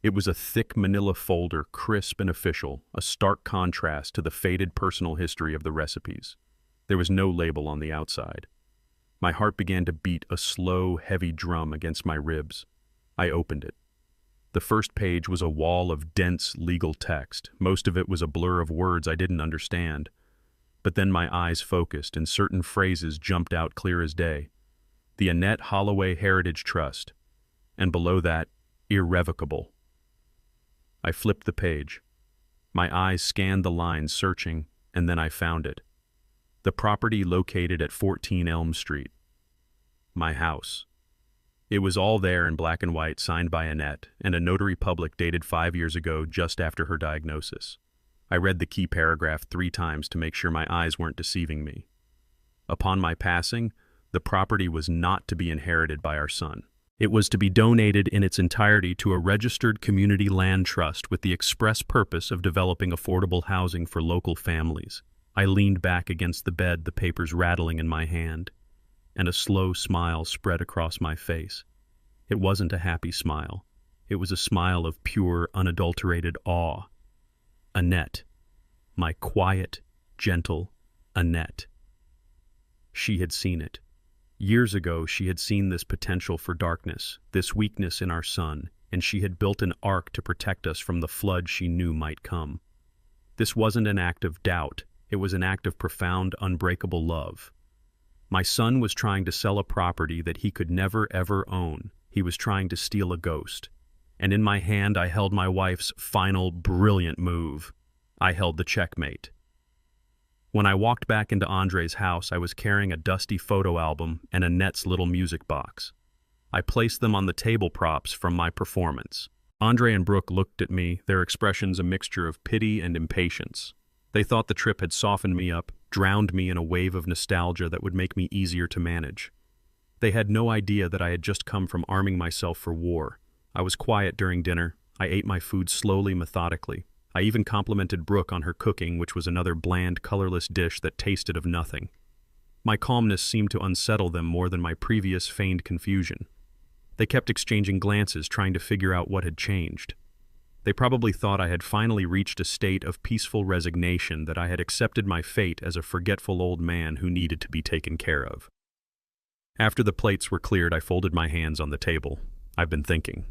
It was a thick manila folder, crisp and official, a stark contrast to the faded personal history of the recipes. There was no label on the outside. My heart began to beat a slow, heavy drum against my ribs. I opened it. The first page was a wall of dense legal text. Most of it was a blur of words I didn't understand. But then my eyes focused, and certain phrases jumped out clear as day. The Annette Holloway Heritage Trust. And below that, irrevocable. I flipped the page. My eyes scanned the lines, searching, and then I found it. The property located at 14 Elm Street. My house. It was all there in black and white, signed by Annette, and a notary public dated 5 years ago, just after her diagnosis. I read the key paragraph 3 times to make sure my eyes weren't deceiving me. Upon my passing, the property was not to be inherited by our son. It was to be donated in its entirety to a registered community land trust with the express purpose of developing affordable housing for local families. I leaned back against the bed, the papers rattling in my hand, and a slow smile spread across my face. It wasn't a happy smile. It was a smile of pure, unadulterated awe. Annette. My quiet, gentle Annette. She had seen it. Years ago, she had seen this potential for darkness, this weakness in our son, and she had built an ark to protect us from the flood she knew might come. This wasn't an act of doubt. It was an act of profound, unbreakable love. My son was trying to sell a property that he could never, ever own. He was trying to steal a ghost. And in my hand, I held my wife's final, brilliant move. I held the checkmate. When I walked back into Andre's house, I was carrying a dusty photo album and Annette's little music box. I placed them on the table props from my performance. Andre and Brooke looked at me, their expressions a mixture of pity and impatience. They thought the trip had softened me up, drowned me in a wave of nostalgia that would make me easier to manage. They had no idea that I had just come from arming myself for war. I was quiet during dinner. I ate my food slowly, methodically. I even complimented Brooke on her cooking, which was another bland, colorless dish that tasted of nothing. My calmness seemed to unsettle them more than my previous feigned confusion. They kept exchanging glances, trying to figure out what had changed. They probably thought I had finally reached a state of peaceful resignation, that I had accepted my fate as a forgetful old man who needed to be taken care of. After the plates were cleared, I folded my hands on the table. I've been thinking.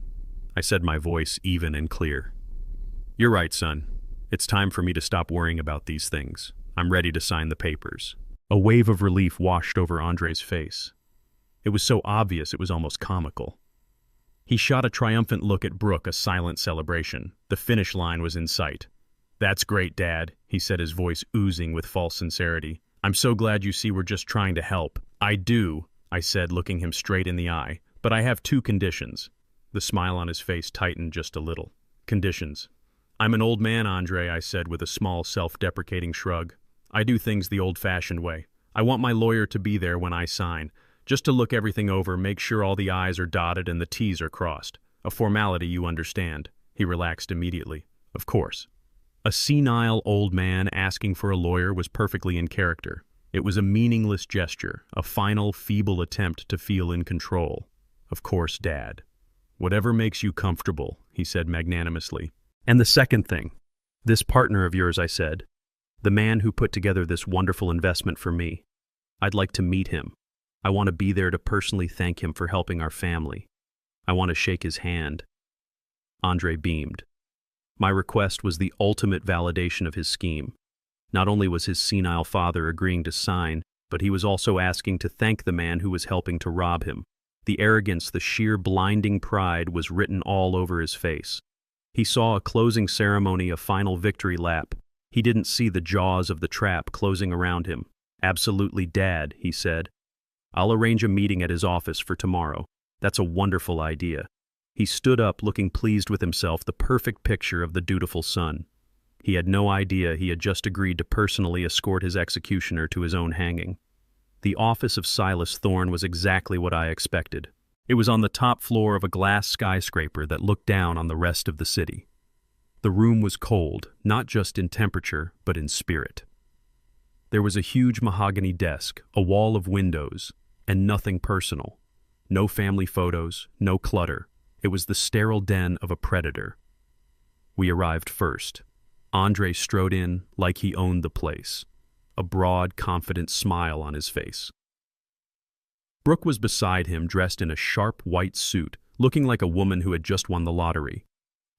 I said, my voice even and clear. You're right, son. It's time for me to stop worrying about these things. I'm ready to sign the papers. A wave of relief washed over Andre's face. It was so obvious it was almost comical. He shot a triumphant look at Brooke, a silent celebration. The finish line was in sight. "That's great, Dad," he said, his voice oozing with false sincerity. "I'm so glad you see we're just trying to help." "I do," I said, looking him straight in the eye, "but I have 2 conditions." The smile on his face tightened just a little. "Conditions." "I'm an old man, Andre," I said with a small self-deprecating shrug. "I do things the old-fashioned way. I want my lawyer to be there when I sign, just to look everything over, make sure all the I's are dotted and the T's are crossed. A formality, you understand." He relaxed immediately. "Of course." A senile old man asking for a lawyer was perfectly in character. It was a meaningless gesture, a final, feeble attempt to feel in control. "Of course, Dad." "Whatever makes you comfortable," he said magnanimously. "And the second thing, this partner of yours," I said, "the man who put together this wonderful investment for me. I'd like to meet him. I want to be there to personally thank him for helping our family. I want to shake his hand." Andre beamed. My request was the ultimate validation of his scheme. Not only was his senile father agreeing to sign, but he was also asking to thank the man who was helping to rob him. The arrogance, the sheer blinding pride was written all over his face. He saw a closing ceremony, a final victory lap. He didn't see the jaws of the trap closing around him. "Absolutely, Dad," he said. "I'll arrange a meeting at his office for tomorrow. That's a wonderful idea." He stood up, looking pleased with himself, the perfect picture of the dutiful son. He had no idea he had just agreed to personally escort his executioner to his own hanging. The office of Silas Thorne was exactly what I expected. It was on the top floor of a glass skyscraper that looked down on the rest of the city. The room was cold, not just in temperature, but in spirit. There was a huge mahogany desk, a wall of windows, and nothing personal. No family photos, no clutter. It was the sterile den of a predator. We arrived first. Andre strode in like he owned the place, a broad, confident smile on his face. Brooke was beside him, dressed in a sharp white suit, looking like a woman who had just won the lottery.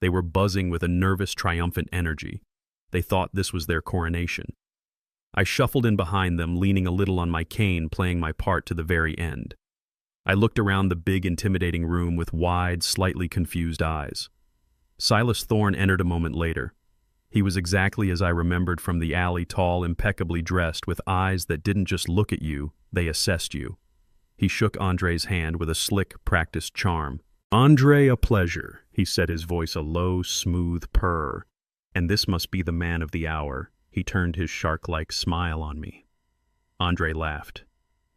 They were buzzing with a nervous, triumphant energy. They thought this was their coronation. I shuffled in behind them, leaning a little on my cane, playing my part to the very end. I looked around the big, intimidating room with wide, slightly confused eyes. Silas Thorne entered a moment later. He was exactly as I remembered from the alley, tall, impeccably dressed, with eyes that didn't just look at you, they assessed you. He shook Andre's hand with a slick, practiced charm. "Andre, a pleasure," he said, his voice a low, smooth purr. "And this must be the man of the hour." He turned his shark-like smile on me. Andre laughed.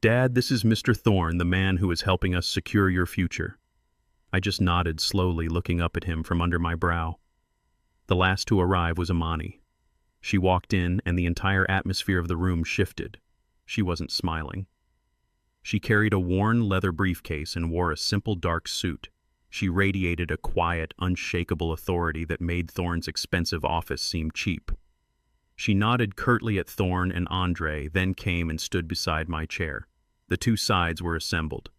"Dad, this is Mr. Thorne, the man who is helping us secure your future." I just nodded slowly, looking up at him from under my brow. The last to arrive was Amani. She walked in, and the entire atmosphere of the room shifted. She wasn't smiling. She carried a worn leather briefcase and wore a simple dark suit. She radiated a quiet, unshakable authority that made Thorne's expensive office seem cheap. She nodded curtly at Thorne and Andre, then came and stood beside my chair. The 2 sides were assembled.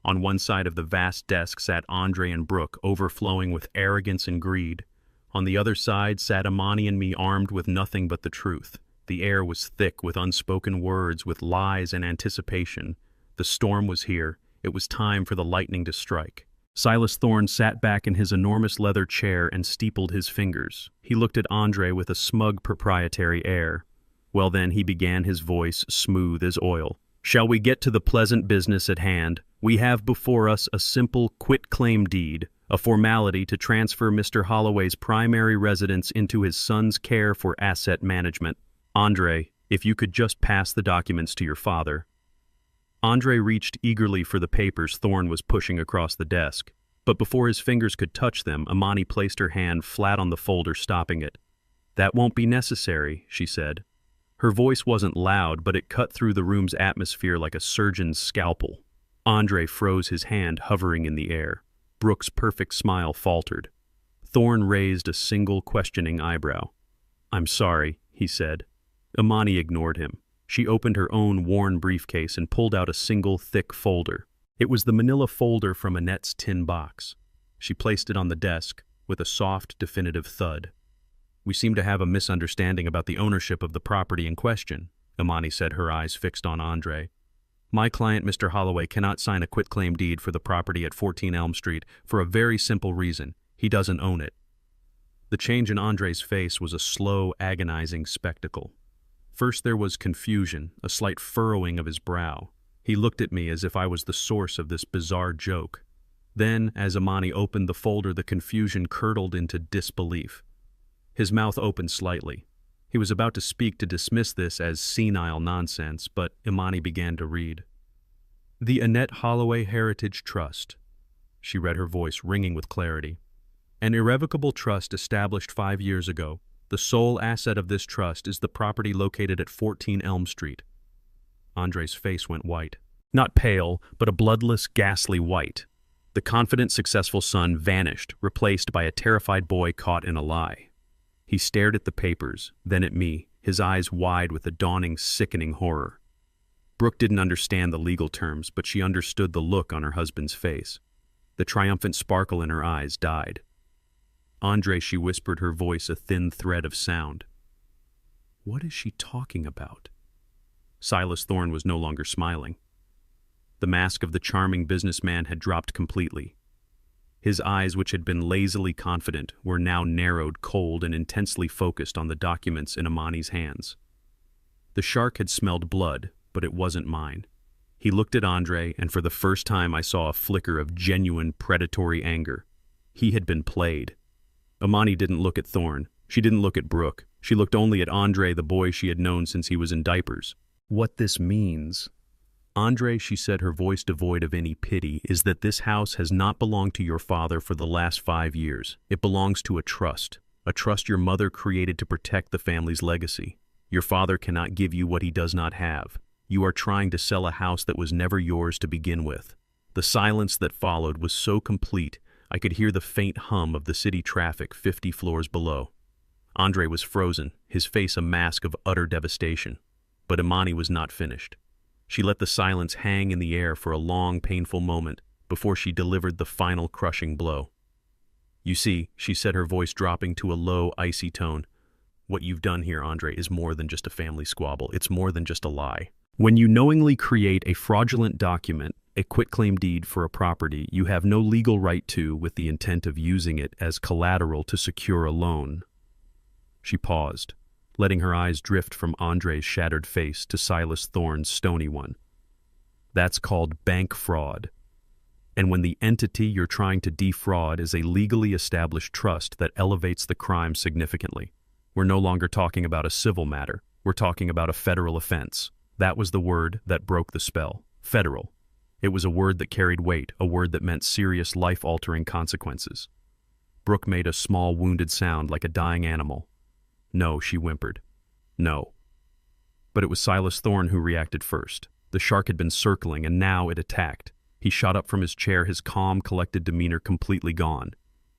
On one side of the vast desk sat Andre and Brooke, overflowing with arrogance and greed. On the other side sat Amani and me, armed with nothing but the truth. The air was thick with unspoken words, with lies and anticipation. The storm was here. It was time for the lightning to strike. Silas Thorne sat back in his enormous leather chair and steepled his fingers. He looked at Andre with a smug, proprietary air. Well then, he began, his voice smooth as oil. "Shall we get to the pleasant business at hand? We have before us a simple quit-claim deed, a formality to transfer Mr. Holloway's primary residence into his son's care for asset management. Andre, if you could just pass the documents to your father." Andre reached eagerly for the papers Thorne was pushing across the desk, but before his fingers could touch them, Amani placed her hand flat on the folder, stopping it. "That won't be necessary," she said. Her voice wasn't loud, but it cut through the room's atmosphere like a surgeon's scalpel. Andre froze, his hand hovering in the air. Brooke's perfect smile faltered. Thorne raised a single questioning eyebrow. "I'm sorry," he said. Amani ignored him. She opened her own worn briefcase and pulled out a single thick folder. It was the manila folder from Annette's tin box. She placed it on the desk with a soft, definitive thud. "We seem to have a misunderstanding about the ownership of the property in question," Imani said, her eyes fixed on Andre. "My client, Mr. Holloway, cannot sign a quitclaim deed for the property at 14 Elm Street for a very simple reason. He doesn't own it." The change in Andre's face was a slow, agonizing spectacle. First there was confusion, a slight furrowing of his brow. He looked at me as if I was the source of this bizarre joke. Then, as Imani opened the folder, the confusion curdled into disbelief. His mouth opened slightly. He was about to speak to dismiss this as senile nonsense, but Imani began to read. "The Annette Holloway Heritage Trust." She read, her voice ringing with clarity. "An irrevocable trust established 5 years ago. The sole asset of this trust is the property located at 14 Elm Street." Andre's face went white. Not pale, but a bloodless, ghastly white. The confident, successful son vanished, replaced by a terrified boy caught in a lie. He stared at the papers, then at me, his eyes wide with a dawning, sickening horror. Brooke didn't understand the legal terms, but she understood the look on her husband's face. The triumphant sparkle in her eyes died. "Andre," she whispered, her voice a thin thread of sound. "What is she talking about?" Silas Thorne was no longer smiling. The mask of the charming businessman had dropped completely. His eyes, which had been lazily confident, were now narrowed, cold, and intensely focused on the documents in Imani's hands. The shark had smelled blood, but it wasn't mine. He looked at Andre, and for the first time I saw a flicker of genuine predatory anger. He had been played. Imani didn't look at Thorne. She didn't look at Brooke. She looked only at Andre, the boy she had known since he was in diapers. "What this means, Andre," she said, her voice devoid of any pity, "is that this house has not belonged to your father for the last 5 years. It belongs to a trust your mother created to protect the family's legacy. Your father cannot give you what he does not have. You are trying to sell a house that was never yours to begin with." The silence that followed was so complete, I could hear the faint hum of the city traffic 50 floors below. Andre was frozen, his face a mask of utter devastation. But Imani was not finished. She let the silence hang in the air for a long, painful moment before she delivered the final crushing blow. "You see," she said, her voice dropping to a low, icy tone, "what you've done here, Andre, is more than just a family squabble. It's more than just a lie. When you knowingly create a fraudulent document, a quitclaim deed for a property you have no legal right to with the intent of using it as collateral to secure a loan." She paused, letting her eyes drift from Andre's shattered face to Silas Thorne's stony one. "That's called bank fraud. And when the entity you're trying to defraud is a legally established trust, that elevates the crime significantly. We're no longer talking about a civil matter. We're talking about a federal offense." That was the word that broke the spell. Federal. It was a word that carried weight, a word that meant serious, life-altering consequences. Brooke made a small, wounded sound like a dying animal. "No," she whimpered. "No." But it was Silas Thorne who reacted first. The shark had been circling, and now it attacked. He shot up from his chair, his calm, collected demeanor completely gone.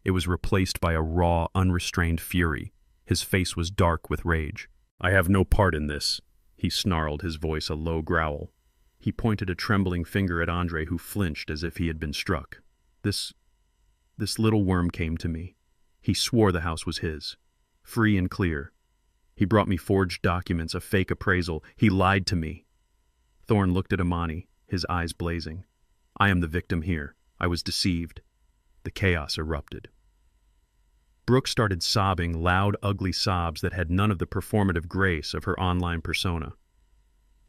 It was replaced by a raw, unrestrained fury. His face was dark with rage. "I have no part in this," he snarled, his voice a low growl. He pointed a trembling finger at Andre, who flinched as if he had been struck. This little worm came to me. He swore the house was his. Free and clear. He brought me forged documents, a fake appraisal. He lied to me." Thorne looked at Imani, his eyes blazing. "I am the victim here. I was deceived." The chaos erupted. Brooke started sobbing, loud, ugly sobs that had none of the performative grace of her online persona.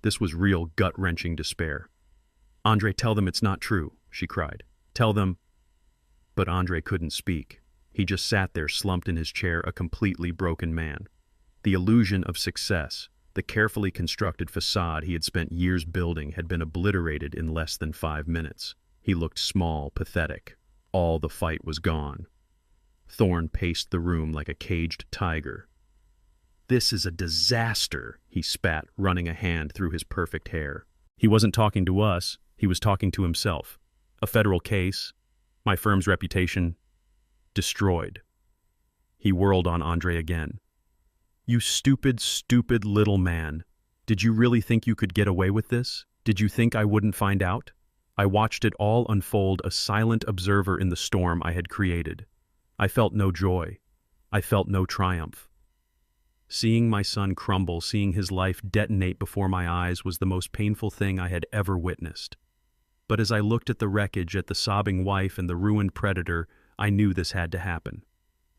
This was real, gut-wrenching despair. "Andre, tell them it's not true," she cried. "Tell them—" But Andre couldn't speak. He just sat there, slumped in his chair, a completely broken man. The illusion of success, the carefully constructed facade he had spent years building, had been obliterated in less than 5 minutes. He looked small, pathetic. All the fight was gone. Thorne paced the room like a caged tiger. "This is a disaster," he spat, running a hand through his perfect hair. He wasn't talking to us, he was talking to himself. A federal case, my firm's reputation, destroyed. He whirled on Andre again. "You stupid, stupid little man. Did you really think you could get away with this? Did you think I wouldn't find out?" I watched it all unfold, a silent observer in the storm I had created. I felt no joy. I felt no triumph. Seeing my son crumble, seeing his life detonate before my eyes was the most painful thing I had ever witnessed. But as I looked at the wreckage, at the sobbing wife and the ruined predator, I knew this had to happen.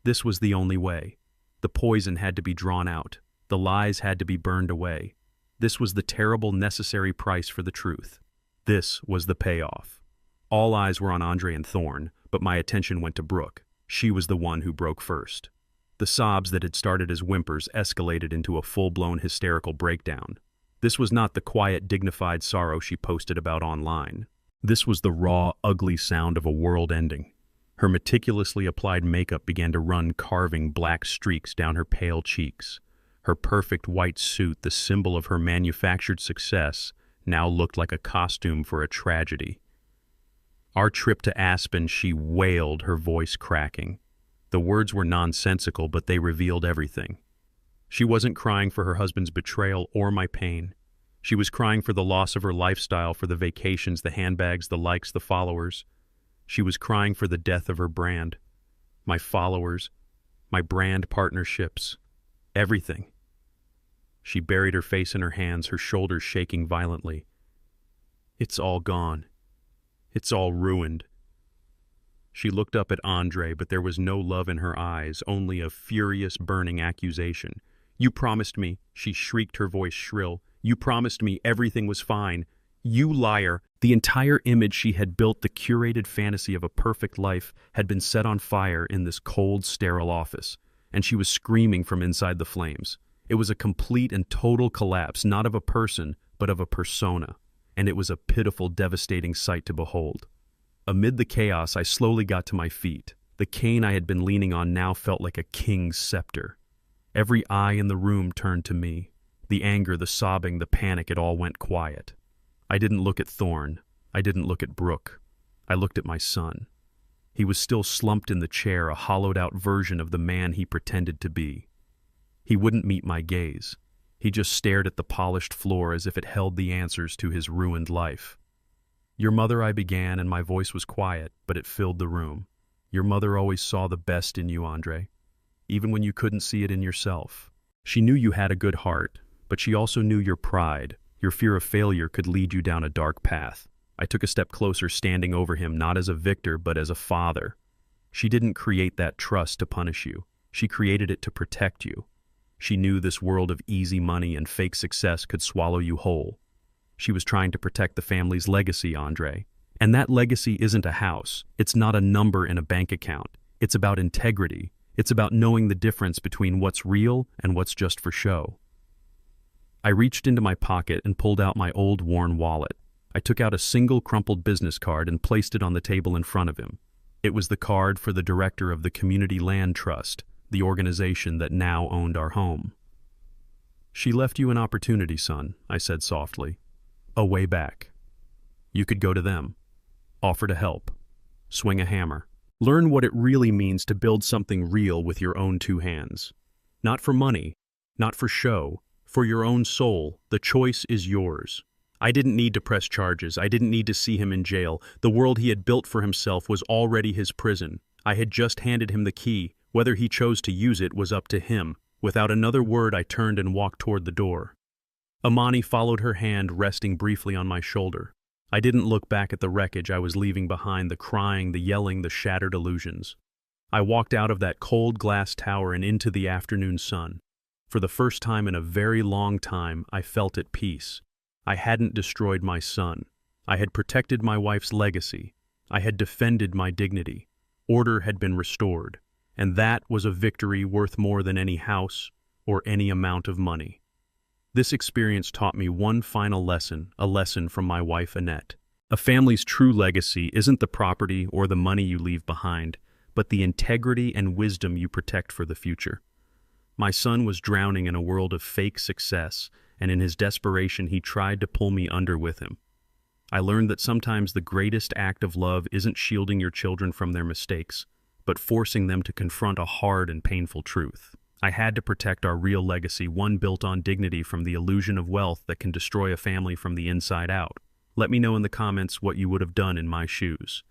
This was the only way. The poison had to be drawn out. The lies had to be burned away. This was the terrible, necessary price for the truth. This was the payoff. All eyes were on Andre and Thorne, but my attention went to Brooke. She was the one who broke first. The sobs that had started as whimpers escalated into a full-blown hysterical breakdown. This was not the quiet, dignified sorrow she posted about online. This was the raw, ugly sound of a world ending. Her meticulously applied makeup began to run, carving black streaks down her pale cheeks. Her perfect white suit, the symbol of her manufactured success, now looked like a costume for a tragedy. Our trip to Aspen, she wailed, her voice cracking. The words were nonsensical, but they revealed everything. She wasn't crying for her husband's betrayal or my pain. She was crying for the loss of her lifestyle, for the vacations, the handbags, the likes, the followers. She was crying for the death of her brand. My followers, my brand partnerships, everything. She buried her face in her hands, her shoulders shaking violently. It's all gone. It's all ruined. She looked up at Andre, but there was no love in her eyes, only a furious, burning accusation. You promised me, she shrieked, her voice shrill. You promised me everything was fine. You liar. The entire image she had built, the curated fantasy of a perfect life, had been set on fire in this cold, sterile office, and she was screaming from inside the flames. It was a complete and total collapse, not of a person, but of a persona, and it was a pitiful, devastating sight to behold. Amid the chaos, I slowly got to my feet. The cane I had been leaning on now felt like a king's scepter. Every eye in the room turned to me. The anger, the sobbing, the panic, it all went quiet. I didn't look at Thorne. I didn't look at Brooke. I looked at my son. He was still slumped in the chair, a hollowed-out version of the man he pretended to be. He wouldn't meet my gaze. He just stared at the polished floor as if it held the answers to his ruined life. Your mother, I began, and my voice was quiet, but it filled the room. Your mother always saw the best in you, Andre, even when you couldn't see it in yourself. She knew you had a good heart, but she also knew your pride. Your fear of failure could lead you down a dark path. I took a step closer, standing over him, not as a victor, but as a father. She didn't create that trust to punish you. She created it to protect you. She knew this world of easy money and fake success could swallow you whole. She was trying to protect the family's legacy, Andre. And that legacy isn't a house. It's not a number in a bank account. It's about integrity. It's about knowing the difference between what's real and what's just for show. I reached into my pocket and pulled out my old worn wallet. I took out a single crumpled business card and placed it on the table in front of him. It was the card for the director of the Community Land Trust, the organization that now owned our home. She left you an opportunity, son, I said softly. A way back. You could go to them, offer to help, swing a hammer. Learn what it really means to build something real with your own two hands. Not for money, not for show, for your own soul. The choice is yours. I didn't need to press charges. I didn't need to see him in jail. The world he had built for himself was already his prison. I had just handed him the key. Whether he chose to use it was up to him. Without another word, I turned and walked toward the door. Amani followed, her hand resting briefly on my shoulder. I didn't look back at the wreckage I was leaving behind, the crying, the yelling, the shattered illusions. I walked out of that cold glass tower and into the afternoon sun. For the first time in a very long time, I felt at peace. I hadn't destroyed my son. I had protected my wife's legacy. I had defended my dignity. Order had been restored. And that was a victory worth more than any house or any amount of money. This experience taught me one final lesson, a lesson from my wife, Annette. A family's true legacy isn't the property or the money you leave behind, but the integrity and wisdom you protect for the future. My son was drowning in a world of fake success, and in his desperation he tried to pull me under with him. I learned that sometimes the greatest act of love isn't shielding your children from their mistakes, but forcing them to confront a hard and painful truth. I had to protect our real legacy, one built on dignity, from the illusion of wealth that can destroy a family from the inside out. Let me know in the comments what you would have done in my shoes.